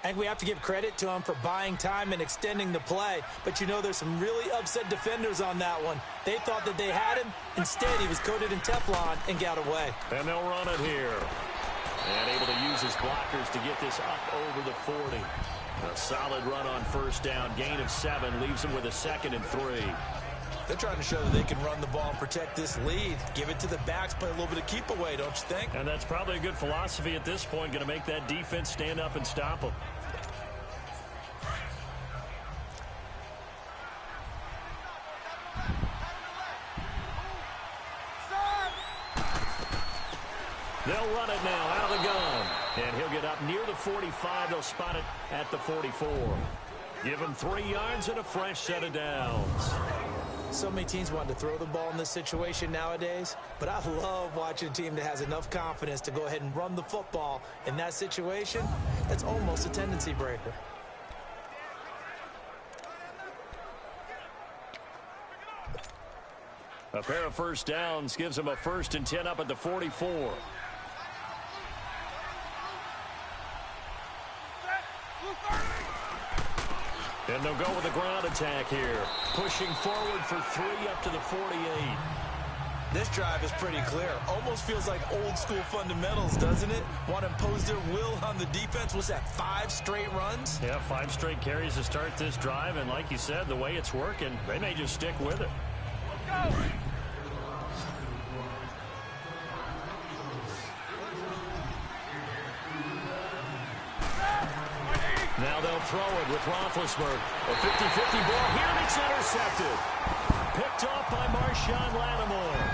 And we have to give credit to him for buying time and extending the play. But you know, there's some really upset defenders on that one. They thought that they had him. Instead, he was coated in Teflon and got away. And they'll run it here. And able to use his blockers to get this up over the 40. A solid run on first down. Gain of 7 leaves him with a 2nd and 3. They're trying to show that they can run the ball and protect this lead. Give it to the backs, play a little bit of keep away, don't you think? And that's probably a good philosophy at this point. Going to make that defense stand up and stop them. They'll run it now out of the gun. And he'll get up near the 45. They'll spot it at the 44. Give him 3 yards and a fresh set of downs. So many teams want to throw the ball in this situation nowadays, but I love watching a team that has enough confidence to go ahead and run the football in that situation. That's almost a tendency breaker. A pair of first downs gives him a 1st and 10 up at the 44. And they'll go with a ground attack here. Pushing forward for 3 up to the 48. This drive is pretty clear. Almost feels like old school fundamentals, doesn't it? Want to impose their will on the defense. Was that 5 straight runs? Yeah, 5 straight carries to start this drive. And like you said, the way it's working, they may just stick with it. Go! Now they'll throw it with Roethlisberger. A 50-50 ball here, and it's intercepted. Picked off by Marshawn Lattimore.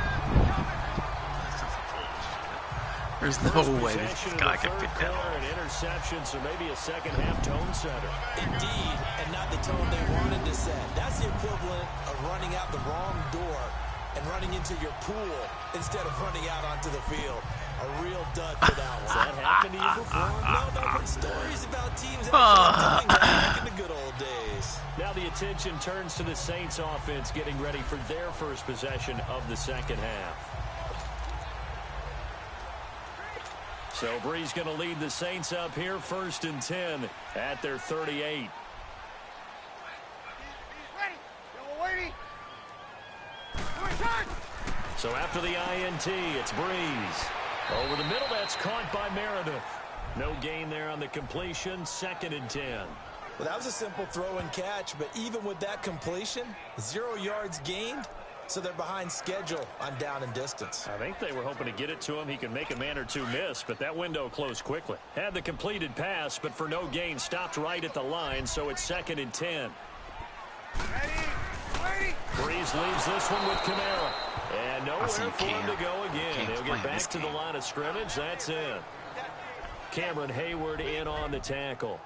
There's no way this guy can pick that off. An interception, so maybe a second-half tone setter. Indeed, and not the tone they wanted to set. That's the equivalent of running out the wrong door and running into your pool instead of running out onto the field. A real dud for that one. Has that happened to you before? No, but stories about teams actually doing that back in the good old days. Now the attention turns to the Saints offense getting ready for their first possession of the second half. So Brees going to lead the Saints up here, 1st and 10 at their 38. Ready. You're waiting. So after the INT, it's Brees. Over the middle, that's caught by Meredith. No gain there on the completion, 2nd and 10. Well, that was a simple throw and catch, but even with that completion, 0 yards gained, so they're behind schedule on down and distance. I think they were hoping to get it to him. He could make a man or two miss, but that window closed quickly. Had the completed pass, but for no gain, stopped right at the line, so it's 2nd and 10. Ready. Brees leaves this one with Kamara. And nowhere for him to go again. They'll get back to the line of scrimmage. That's in. Cameron Hayward in on the tackle.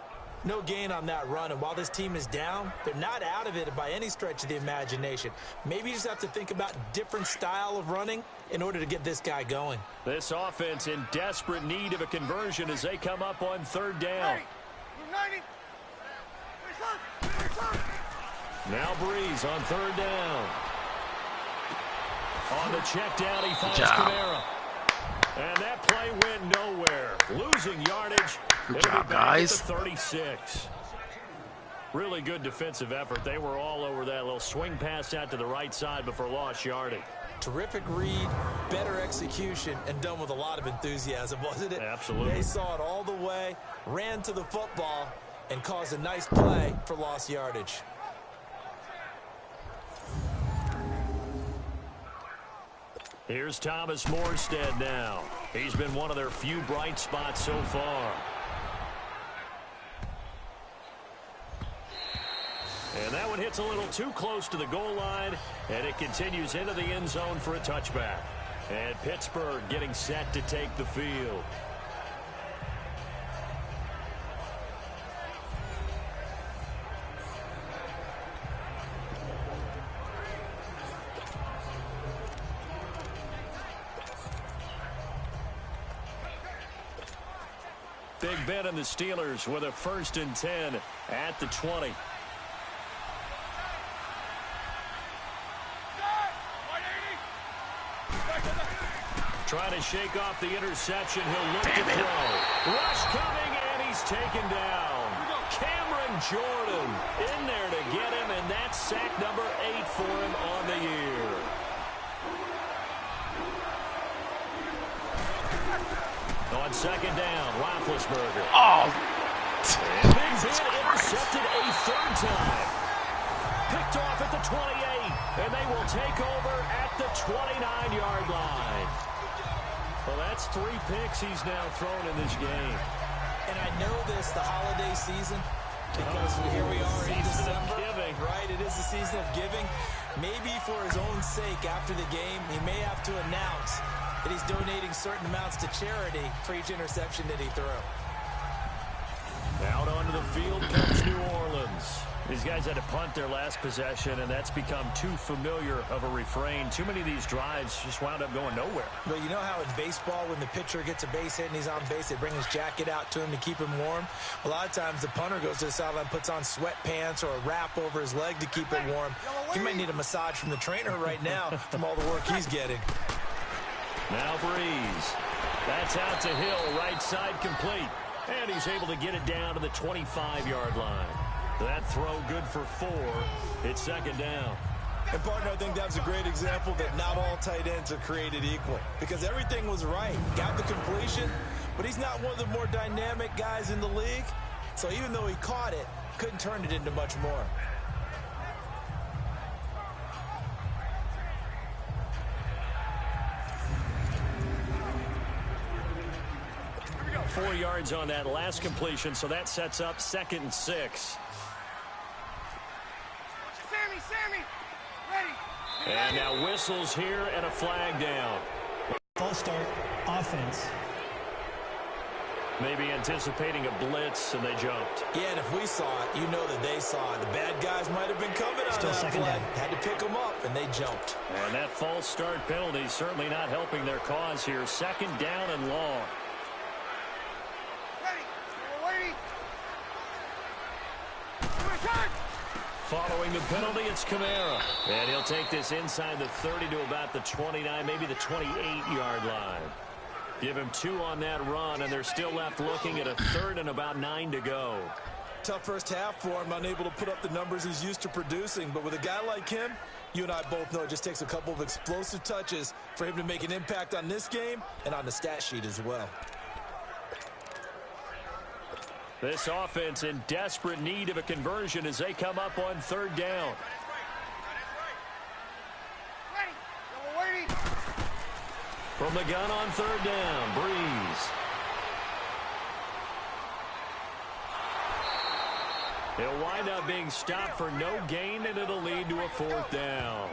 No gain on that run, and while this team is down, they're not out of it by any stretch of the imagination. Maybe you just have to think about different style of running in order to get this guy going. This offense in desperate need of a conversion as they come up on 3rd down. 90. Now Brees on 3rd down. On the check down, he finds Kamara. And that play went nowhere. Losing yardage. Good job, guys. 36. Really good defensive effort. They were all over that little swing pass out to the right side before lost yardage. Terrific read, better execution, and done with a lot of enthusiasm, wasn't it? Absolutely. They saw it all the way, ran to the football, and caused a nice play for lost yardage. Here's Thomas Morstead now. He's been one of their few bright spots so far. And that one hits a little too close to the goal line, and it continues into the end zone for a touchback. And Pittsburgh getting set to take the field. Big Ben and the Steelers with a 1st and 10 at the 20. Trying to shake off the interception. He'll look to throw. Rush coming, and he's taken down. Cameron Jordan in there to get him, and that's sack number 8 for him on the year. On 2nd down, Roethlisberger. Oh, And Big Ben intercepted a 3rd time. Picked off at the 28, and they will take over at the 29-yard line. Well, that's 3 picks he's now thrown in this game. And I know this, the holiday season, because here we are in December. Right, it is the season of giving. Maybe for his own sake, after the game, he may have to announce that he's donating certain amounts to charity for each interception that he threw. Out onto the field comes New Orleans. These guys had to punt their last possession, and that's become too familiar of a refrain. Too many of these drives just wound up going nowhere. But you know how in baseball, when the pitcher gets a base hit and he's on base, they bring his jacket out to him to keep him warm? A lot of times the punter goes to the sideline, puts on sweatpants or a wrap over his leg to keep it warm. He might need a massage from the trainer right now from all the work he's getting. Now Breeze. That's out to Hill, right side complete. And he's able to get it down to the 25-yard line. That throw good for 4. It's second down. And, partner, I think that's a great example that not all tight ends are created equal. Because everything was right. Got the completion, but he's not one of the more dynamic guys in the league. So even though he caught it, couldn't turn it into much more. Here we go. 4 yards on that last completion, so that sets up 2nd and 6. Sammy, ready. And now whistles here and a flag down. False start, offense. Maybe anticipating a blitz, and they jumped. Yeah, and if we saw it, you know that they saw it. The bad guys might have been coming on Still that second play. down. Had to pick them up, and they jumped. And that false start penalty certainly not helping their cause here. 2nd down and long. Ready. We're waiting. Return. Following the penalty, it's Kamara. And he'll take this inside the 30 to about the 29, maybe the 28-yard line. Give him 2 on that run, and they're still left looking at a 3rd and about 9 to go. Tough first half for him, unable to put up the numbers he's used to producing. But with a guy like him, you and I both know it just takes a couple of explosive touches for him to make an impact on this game and on the stat sheet as well. This offense in desperate need of a conversion as they come up on 3rd down. Ready. We're waiting. From the gun on 3rd down, Breeze. He'll wind up being stopped for no gain, and it'll lead to a 4th down.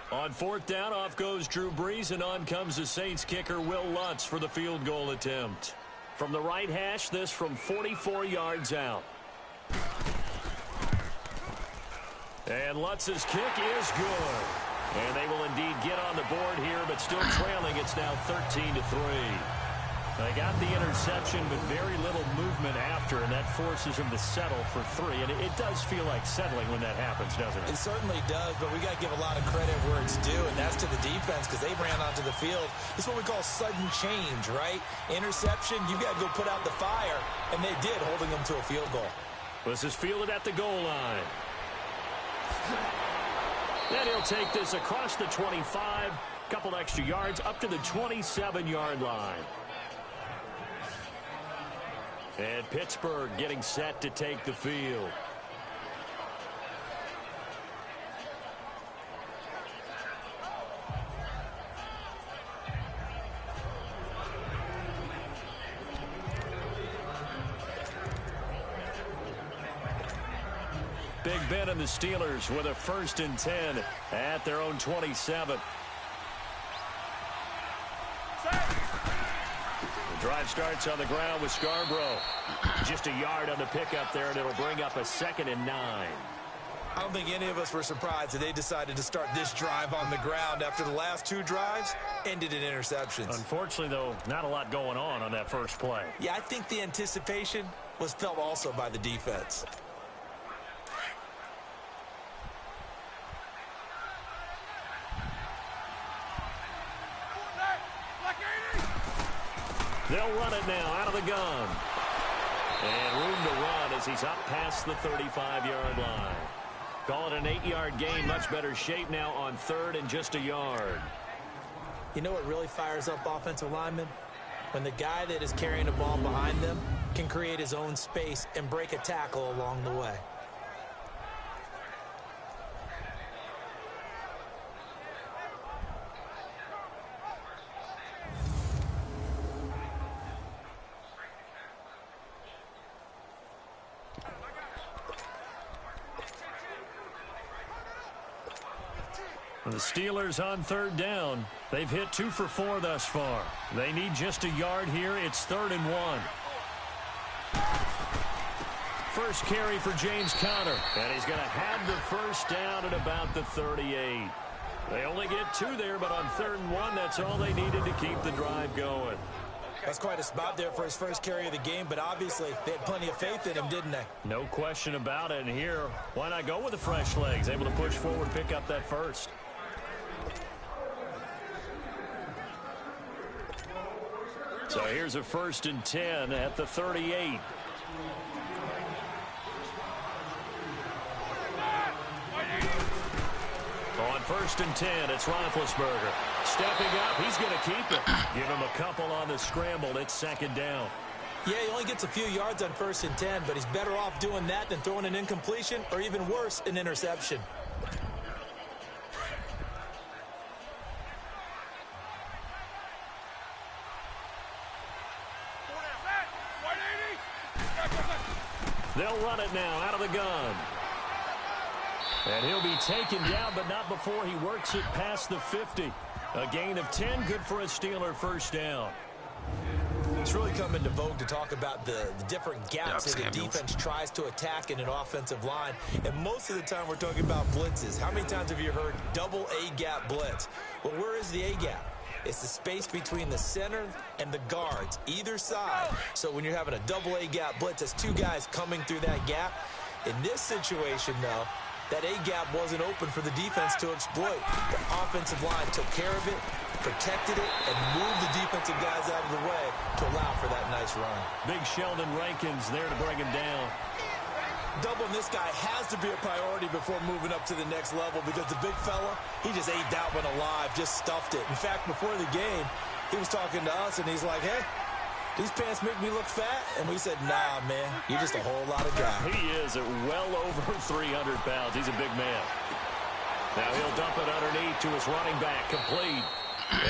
On 4th down, off goes Drew Brees, and on comes the Saints kicker, Will Lutz, for the field goal attempt. From the right hash, this from 44 yards out. And Lutz's kick is good. And they will indeed get on the board here, but still trailing. It's now 13-3. They got the interception, but very little movement after, and that forces them to settle for 3. And it does feel like settling when that happens, doesn't it? It certainly does, but we got to give a lot of credit where it's due, and that's to the defense because they ran onto the field. This is what we call sudden change, right? Interception, you got to go put out the fire, and they did, holding them to a field goal. This is fielded at the goal line. Then he'll take this across the 25, couple extra yards up to the 27-yard line. And Pittsburgh getting set to take the field. Big Ben and the Steelers with a 1st and 10 at their own 27. Drive starts on the ground with Scarborough. Just a yard on the pickup there, and it'll bring up a 2nd and 9. I don't think any of us were surprised that they decided to start this drive on the ground after the last 2 drives ended in interceptions. Unfortunately, though, not a lot going on that first play. Yeah, I think the anticipation was felt also by the defense. They'll run it now out of the gun. And room to run as he's up past the 35-yard line. Call it an 8-yard gain. Much better shape now on 3rd and just a yard. You know what really fires up offensive linemen? When the guy that is carrying the ball behind them can create his own space and break a tackle along the way. The Steelers on third down. They've hit 2 for 4 thus far. They need just a yard here. It's 3rd and 1. First carry for James Conner. And he's going to have the first down at about the 38. They only get 2 there, but on 3rd and 1, that's all they needed to keep the drive going. That's quite a spot there for his first carry of the game, but obviously they had plenty of faith in him, didn't they? No question about it. And here, why not go with the fresh legs? Able to push forward, pick up that first. So here's a 1st and 10 at the 38. On 1st and 10, it's Roethlisberger. Stepping up, he's going to keep it. Give him a couple on the scramble. It's 2nd down. Yeah, he only gets a few yards on 1st and 10, but he's better off doing that than throwing an incompletion or even worse, an interception. They'll run it now out of the gun. And he'll be taken down, but not before he works it past the 50. A gain of 10, good for a Steeler first down. It's really come into vogue to talk about the different gaps that the defense tries to attack in an offensive line. And most of the time we're talking about blitzes. How many times have you heard double A-gap blitz? Well, where is the A-gap? It's the space between the center and the guards, either side. So when you're having a double A-gap blitz, it's 2 guys coming through that gap. In this situation, though, that A-gap wasn't open for the defense to exploit. The offensive line took care of it, protected it, and moved the defensive guys out of the way to allow for that nice run. Big Sheldon Rankins there to bring him down. Doubling this guy has to be a priority before moving up to the next level because the big fella, he just ate that one alive, just stuffed it. In fact, before the game, he was talking to us, and he's like, hey, these pants make me look fat? And we said, nah, man, you're just a whole lot of guy. He is at well over 300 pounds. He's a big man. Now he'll dump it underneath to his running back, complete.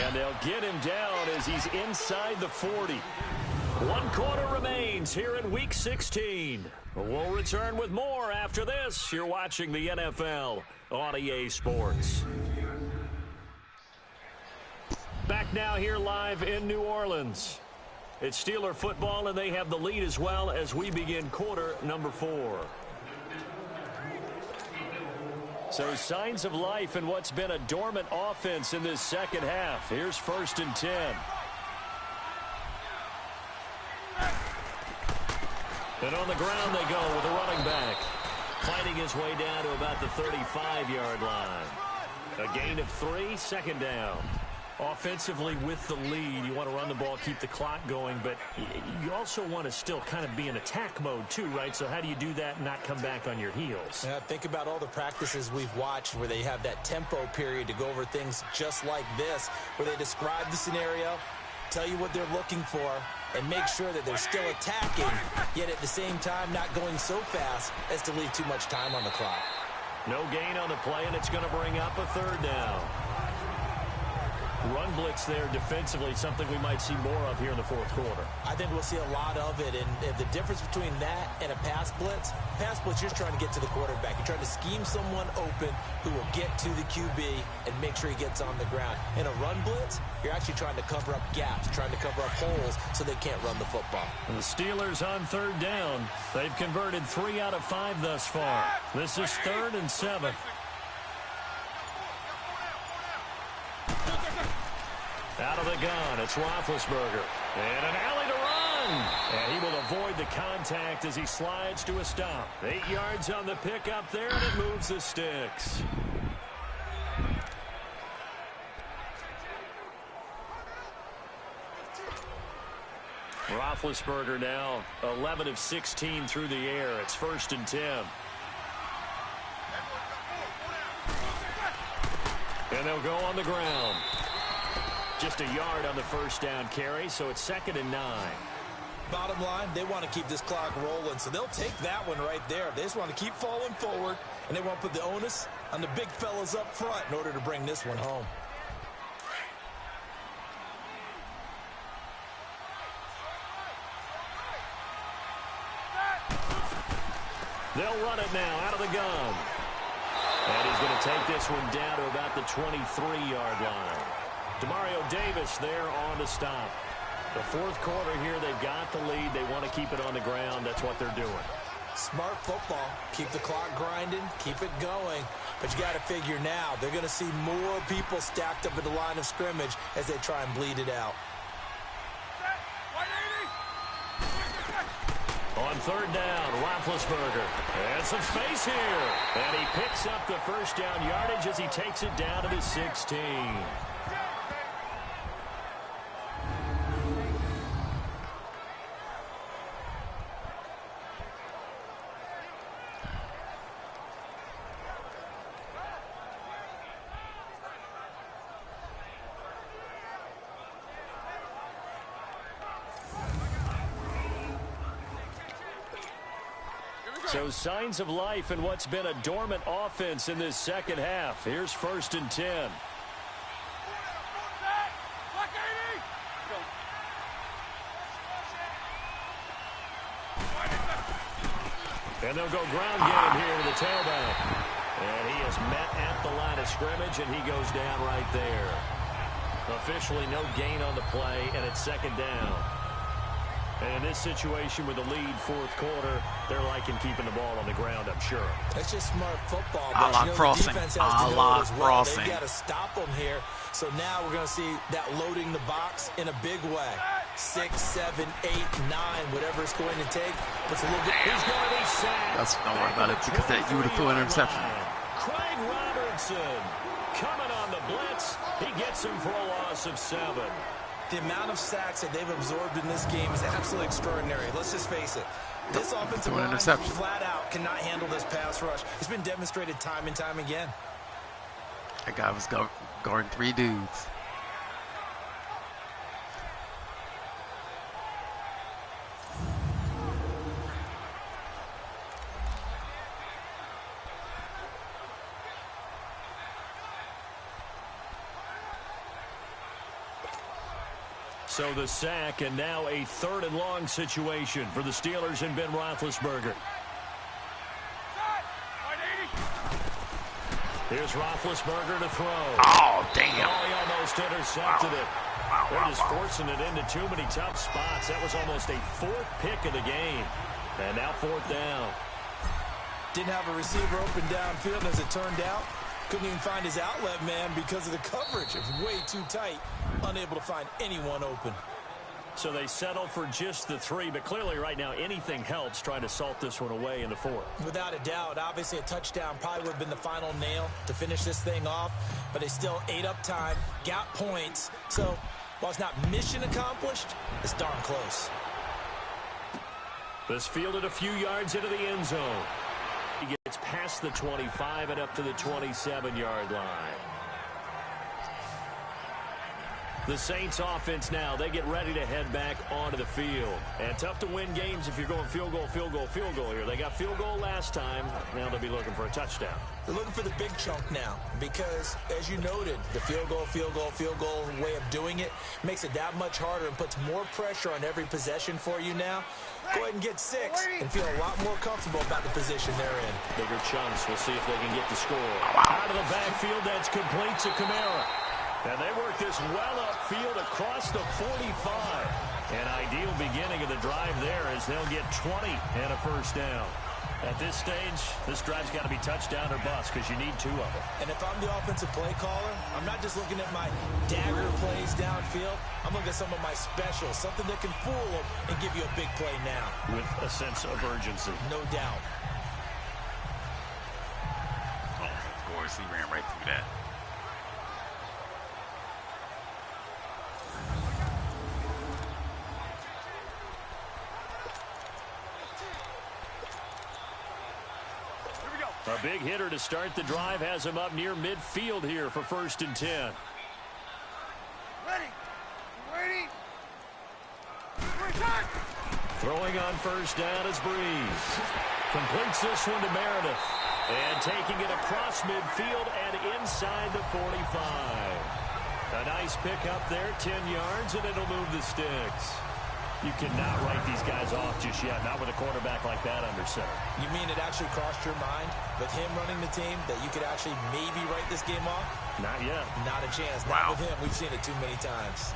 And they'll get him down as he's inside the 40. 1 quarter remains here in Week 16. We'll return with more after this. You're watching the NFL on EA Sports. Back now here live in New Orleans. It's Steeler football, and they have the lead as well as we begin quarter number 4. So signs of life in what's been a dormant offense in this second half. Here's 1st and 10. And on the ground they go with the running back. Fighting his way down to about the 35-yard line. A gain of 3, 2nd down. Offensively with the lead, you want to run the ball, keep the clock going, but you also want to still kind of be in attack mode too, right? So how do you do that and not come back on your heels? Yeah, think about all the practices we've watched where they have that tempo period to go over things just like this, where they describe the scenario, tell you what they're looking for, and make sure that they're still attacking, yet at the same time not going so fast as to leave too much time on the clock. No gain on the play, and it's going to bring up a 3rd down. Run blitz there defensively, something we might see more of here in the 4th quarter. I think we'll see a lot of it, and the difference between that and a pass blitz, you're trying to get to the quarterback. You're trying to scheme someone open who will get to the QB and make sure he gets on the ground. In a run blitz, you're actually trying to cover up gaps, trying to cover up holes so they can't run the football. And the Steelers on 3rd down. They've converted 3 out of 5 thus far. This is 3rd and 7. Out of the gun, it's Roethlisberger. And an alley to run. And he will avoid the contact as he slides to a stop. 8 yards on the pickup there, and it moves the sticks. Roethlisberger now 11 of 16 through the air. It's 1st and 10. And they'll go on the ground. Just a yard on the 1st down carry, so it's 2nd and 9. Bottom line, they want to keep this clock rolling, so they'll take that one right there. They just want to keep falling forward, and they want to put the onus on the big fellas up front in order to bring this one home. They'll run it now out of the gun. And he's is going to take this one down to about the 23-yard line. Demario Davis there on the stop. The fourth quarter here, they've got the lead. They want to keep it on the ground. That's what they're doing. Smart football. Keep the clock grinding. Keep it going. But you got to figure now, they're going to see more people stacked up at the line of scrimmage as they try and bleed it out. On third down, Roethlisberger. And some space here. And he picks up the first down yardage as he takes it down to the 16. So signs of life in what's been a dormant offense in this second half. Here's 1st and 10. And they'll go ground game here to the tailback. And he is met at the line of scrimmage, and he goes down right there. Officially no gain on the play, and it's 2nd down. And in this situation with the lead fourth quarter, they're liking keeping the ball on the ground, I'm sure. That's just smart football. I like crossing. I like crossing. They got to stop them here. So now we're going to see that loading the box in a big way. 6, 7, 8, 9, whatever it's going to take. It's a little bit. He's going to be sacked. Don't worry about it because you would have threw an interception. Craig Robertson coming on the blitz. He gets him for a loss of 7. The amount of sacks that they've absorbed in this game is absolutely extraordinary. Let's just face it. This offensive line flat out cannot handle this pass rush. It's been demonstrated time and time again. That guy was guarding 3 dudes. So the sack, and now a 3rd and long situation for the Steelers and Ben Roethlisberger. Here's Roethlisberger to throw. Oh, damn. Oh, he almost intercepted it. They're just forcing it into too many tough spots. That was almost a 4th pick of the game. And now 4th down. Didn't have a receiver open downfield as it turned out. Couldn't even find his outlet man because of the coverage. It was way too tight. Unable to find anyone open. So they settle for just the 3, but clearly right now anything helps trying to salt this one away in the 4th. Without a doubt, obviously a touchdown probably would have been the final nail to finish this thing off, but they still ate up time, got points. So while it's not mission accomplished, it's darn close. This fielded a few yards into the end zone. He gets past the 25 and up to the 27-yard line. The Saints offense now, they get ready to head back onto the field. And tough to win games if you're going field goal, field goal, field goal here. They got field goal last time. Now they'll be looking for a touchdown. They're looking for the big chunk now because, as you noted, the field goal, field goal, field goal way of doing it makes it that much harder and puts more pressure on every possession for you now. Go ahead and get 6 and feel a lot more comfortable about the position they're in. Bigger chunks. We'll see if they can get the score. Out of the backfield, that's complete to Kamara. And they work this well upfield across the 45. An ideal beginning of the drive there as they'll get 20 and a first down. At this stage, this drive's got to be touchdown or bust because you need 2 of them. And if I'm the offensive play caller, I'm not just looking at my dagger plays downfield. I'm looking at some of my specials, something that can fool them and give you a big play now. With a sense of urgency. No doubt. Oh, of course, he ran right through that. A big hitter to start the drive has him up near midfield here for 1st and 10. Ready. Throwing on first down is Breeze. Completes this one to Meredith. And taking it across midfield and inside the 45. A nice pick up there, 10 yards, and it'll move the sticks. You cannot write these guys off just yet, not with a quarterback like that under center. You mean it actually crossed your mind with him running the team that you could actually maybe write this game off? Not yet. Not a chance. Wow. Not with him. We've seen it too many times.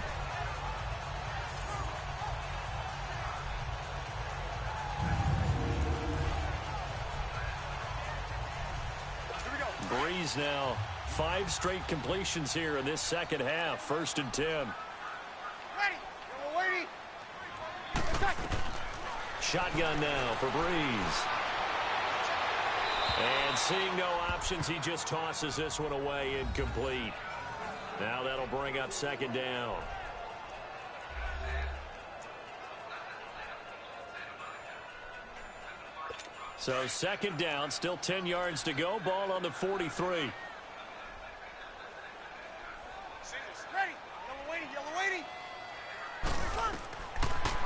Breeze now. 5 straight completions here in this second half. 1st and 10. Ready. We're waiting. Shotgun now for Breeze. And seeing no options, he just tosses this one away incomplete. Now that'll bring up 2nd down. So 2nd down, still 10 yards to go. Ball on the 43. Ready. Yellow waiting.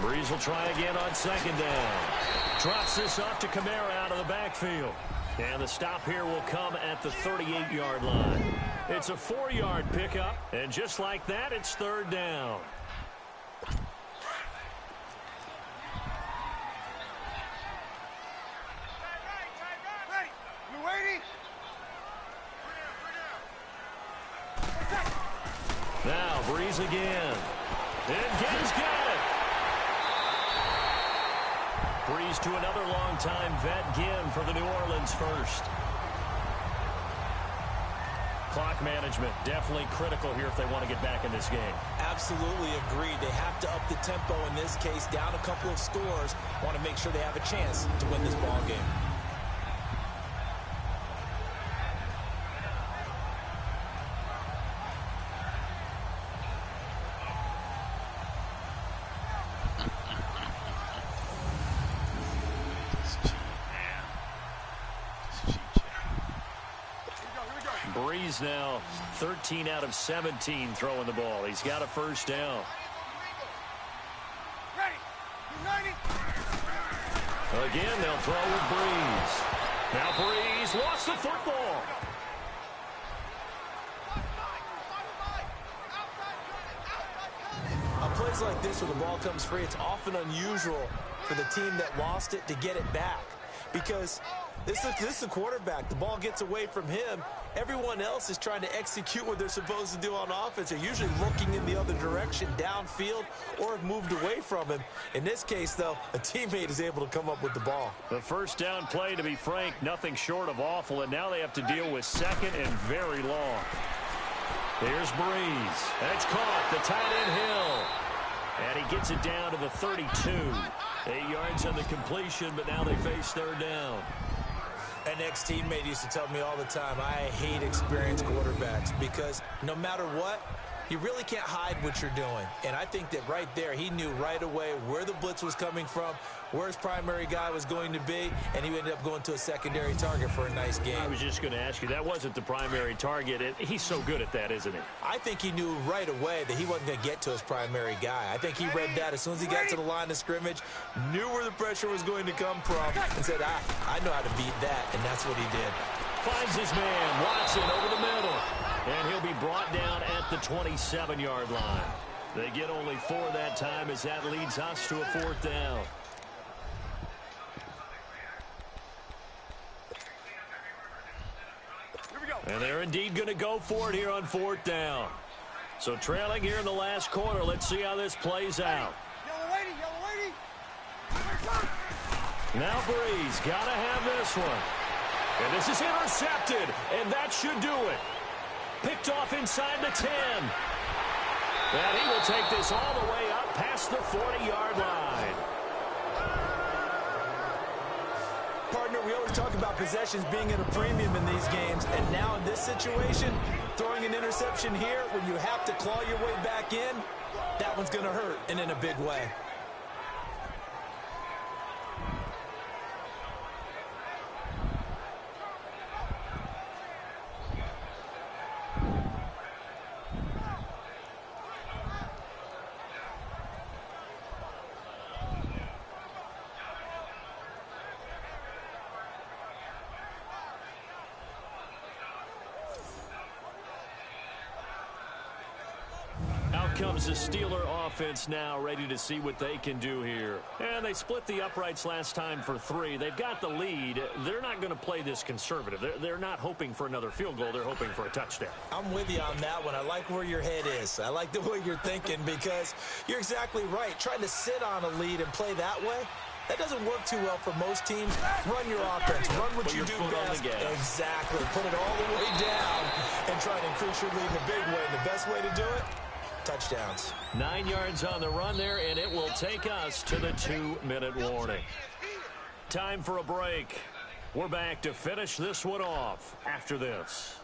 Breeze will try again on 2nd down. Drops this off to Kamara out of the backfield. And the stop here will come at the 38-yard line. It's a 4-yard pickup. And just like that, it's 3rd down. Ready. You waiting? Now Breeze again. And Gibbs got it. Breeze to another longtime vet, Ginn, for the New Orleans first. Clock management definitely critical here if they want to get back in this game. Absolutely agreed. They have to up the tempo in this case, down a couple of scores. Want to make sure they have a chance to win this ball game. Breeze now 13 out of 17 throwing the ball. He's got a 1st down. Ready. You ready? Again, they'll throw with Breeze. Now Breeze lost the football. On plays like this where the ball comes free, it's often unusual for the team that lost it to get it back. Because this is a quarterback. The ball gets away from him. Everyone else is trying to execute what they're supposed to do on offense. They're usually looking in the other direction, downfield, or have moved away from him. In this case, though, a teammate is able to come up with the ball. The 1st down play, to be frank, nothing short of awful, and now they have to deal with 2nd and very long. Here's Breeze. That's caught. The tight end Hill. And he gets it down to the 32. 8 yards on the completion, but now they face 3rd down. An ex-teammate used to tell me all the time, I hate experienced quarterbacks because no matter what, you really can't hide what you're doing. And I think that right there, he knew right away where the blitz was coming from, where his primary guy was going to be, and he ended up going to a secondary target for a nice game. I was just going to ask you, that wasn't the primary target. He's so good at that, isn't he? I think he knew right away that he wasn't going to get to his primary guy. I think he read that as soon as he got to the line of scrimmage, knew where the pressure was going to come from, and said, I know how to beat that, and that's what he did. Finds his man, Watson, over the middle. And he'll be brought down at the 27-yard line. They get only 4 that time as that leads us to a 4th down. And they're indeed going to go for it here on 4th down. So trailing here in the last quarter. Let's see how this plays out. Yellow lady. Now Breeze got to have this one. And this is intercepted, and that should do it. Picked off inside the 10. And he will take this all the way up past the 40-yard line. Partner, we always talk about possessions being at a premium in these games, and now in this situation, throwing an interception here when you have to claw your way back in, that one's going to hurt, and in a big way. comes the Steeler offense now, ready to see what they can do here. And they split the uprights last time for 3. They've got the lead. They're not going to play this conservative. They're not hoping for another field goal. They're hoping for a touchdown. I'm with you on that one. I like where your head is. I like the way you're thinking because you're exactly right. Trying to sit on a lead and play that way, that doesn't work too well for most teams. Run your offense. Run what you do best. Exactly. Put it all the way down and try to increase your lead in a big way. And the best way to do it, touchdowns. 9 yards on the run there, and it will take us to the 2-minute warning. Time for a break. We're back to finish this one off after this.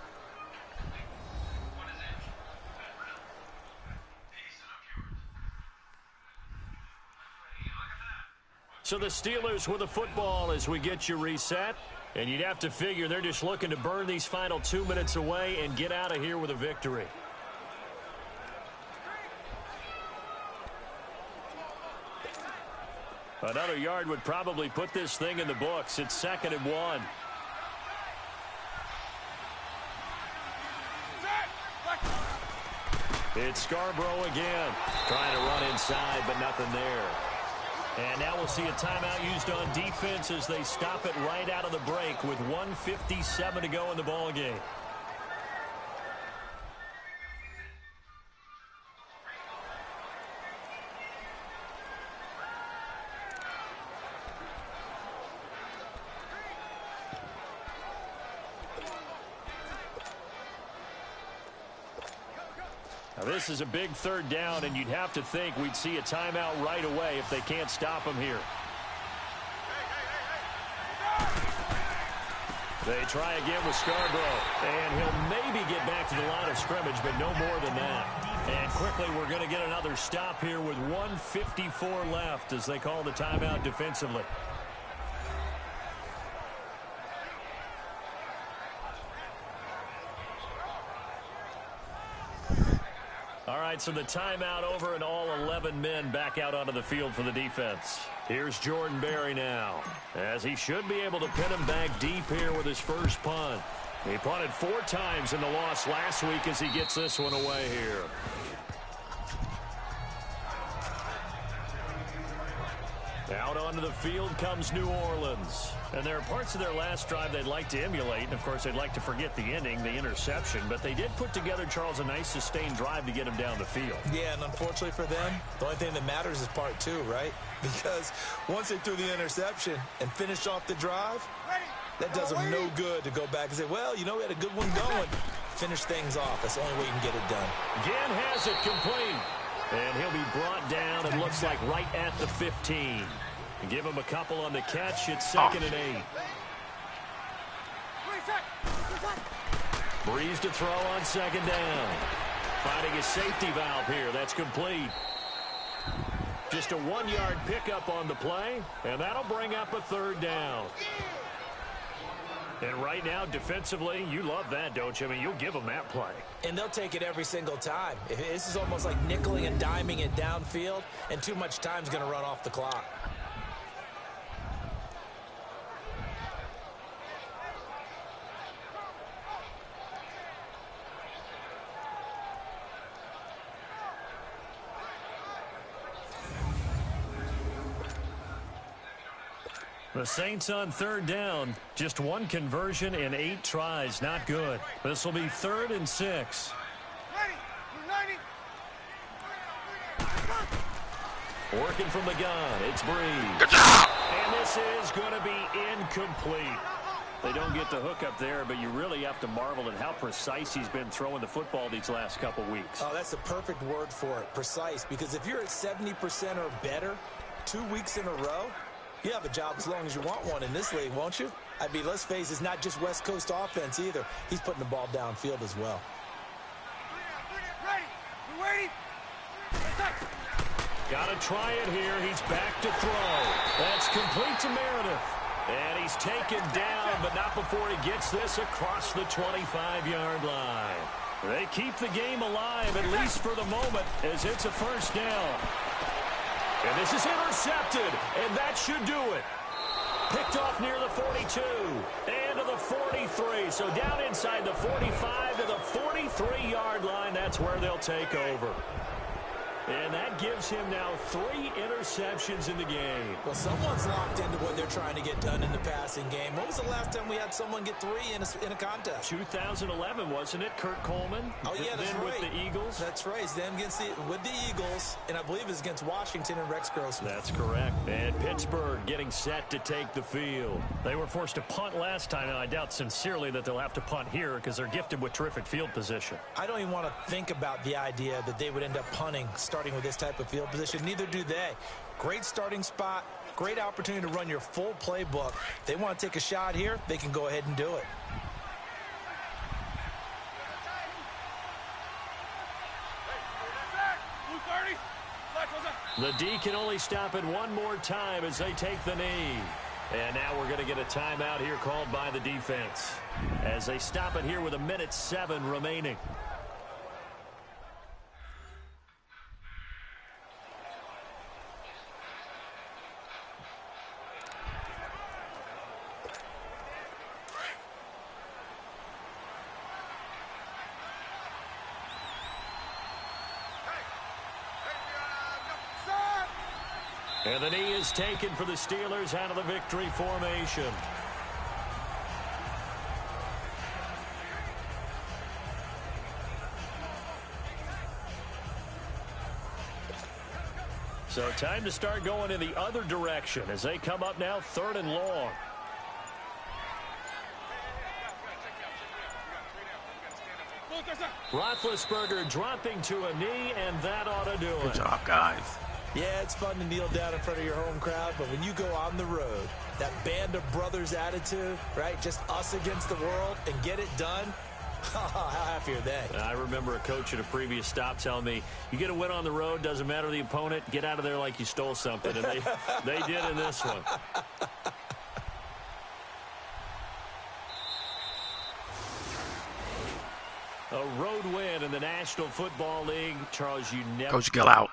So the Steelers with the football as we get you reset. And you'd have to figure they're just looking to burn these final 2 minutes away and get out of here with a victory. Another yard would probably put this thing in the books. It's 2nd and 1. It's Scarborough again. Trying to run inside, but nothing there. And now we'll see a timeout used on defense as they stop it right out of the break with 1:57 to go in the ball game. Now this is a big 3rd down, and you'd have to think we'd see a timeout right away if they can't stop him here. They try again with Scarborough, and he'll maybe get back to the line of scrimmage, but no more than that. And quickly we're going to get another stop here with 1:54 left as they call the timeout defensively. All right, so the timeout over and all 11 men back out onto the field for the defense. Here's Jordan Berry now, as he should be able to pin him back deep here with his first punt. He punted 4 times in the loss last week as he gets this one away here. Out onto the field comes New Orleans. And there are parts of their last drive they'd like to emulate. And, of course, they'd like to forget the ending, the interception. But they did put together, Charles, a nice sustained drive to get him down the field. Yeah, and unfortunately for them, the only thing that matters is part 2, right? Because once they threw the interception and finished off the drive, that does them no good to go back and say, well, you know, we had a good one going. Finish things off. That's the only way you can get it done. Ginn has it complete. And he'll be brought down, it looks like, right at the 15. Give him a couple on the catch. It's 2nd and 8. Breeze to throw on 2nd down. Finding a safety valve here. That's complete. Just a 1-yard pickup on the play, and that'll bring up a 3rd down. And right now, defensively, you love that, don't you? I mean, you'll give them that play. And they'll take it every single time. This is almost like nickeling and diming it downfield, and too much time's going to run off the clock. The Saints on 3rd down. Just 1 conversion in 8 tries. Not good. This will be 3rd and 6. Working from the gun. It's Breeze. And this is going to be incomplete. They don't get the hook up there, but you really have to marvel at how precise he's been throwing the football these last couple weeks. Oh, that's the perfect word for it, precise. Because if you're at 70% or better 2 weeks in a row, you have a job as long as you want one in this league, won't you? I mean, let's face it, it's not just West Coast offense either. He's putting the ball downfield as well. Ready. We're waiting. Got to try it here. He's back to throw. That's complete to Meredith. And he's taken down, but not before he gets this across the 25-yard line. They keep the game alive, at least for the moment, as it's a 1st down. And this is intercepted, and that should do it. Picked off near the 42 and to the 43. So down inside the 45 to the 43-yard line. That's where they'll take over. And that gives him now 3 interceptions in the game. Well, someone's locked into what they're trying to get done in the passing game. When was the last time we had someone get 3 in a contest? 2011, wasn't it? Kurt Coleman? Oh, yeah, that's then right. with the Eagles? That's right. It's them with the Eagles, and I believe it's against Washington and Rex Grossman. That's correct. And Pittsburgh getting set to take the field. They were forced to punt last time, and I doubt sincerely that they'll have to punt here because they're gifted with terrific field position. I don't even want to think about the idea that they would end up punting starting with this type of field position. Neither do they. Great starting spot, great opportunity to run your full playbook. If they want to take a shot here, they can go ahead and do it. The D can only stop it one more time as they take the knee. And now we're going to get a timeout here called by the defense as they stop it here with 1:07 remaining. And the knee is taken for the Steelers out of the victory formation. So time to start going in the other direction as they come up now 3rd and long. Roethlisberger dropping to a knee, and that ought to do it. Good job, guys. Yeah, it's fun to kneel down in front of your home crowd, but when you go on the road, that band of brothers attitude, right? Just us against the world and get it done. How happy are they? I remember a coach at a previous stop telling me, you get a win on the road, doesn't matter the opponent, get out of there like you stole something. And they did in this one. A road win in the National Football League. Charles, you never... Coach Gill out.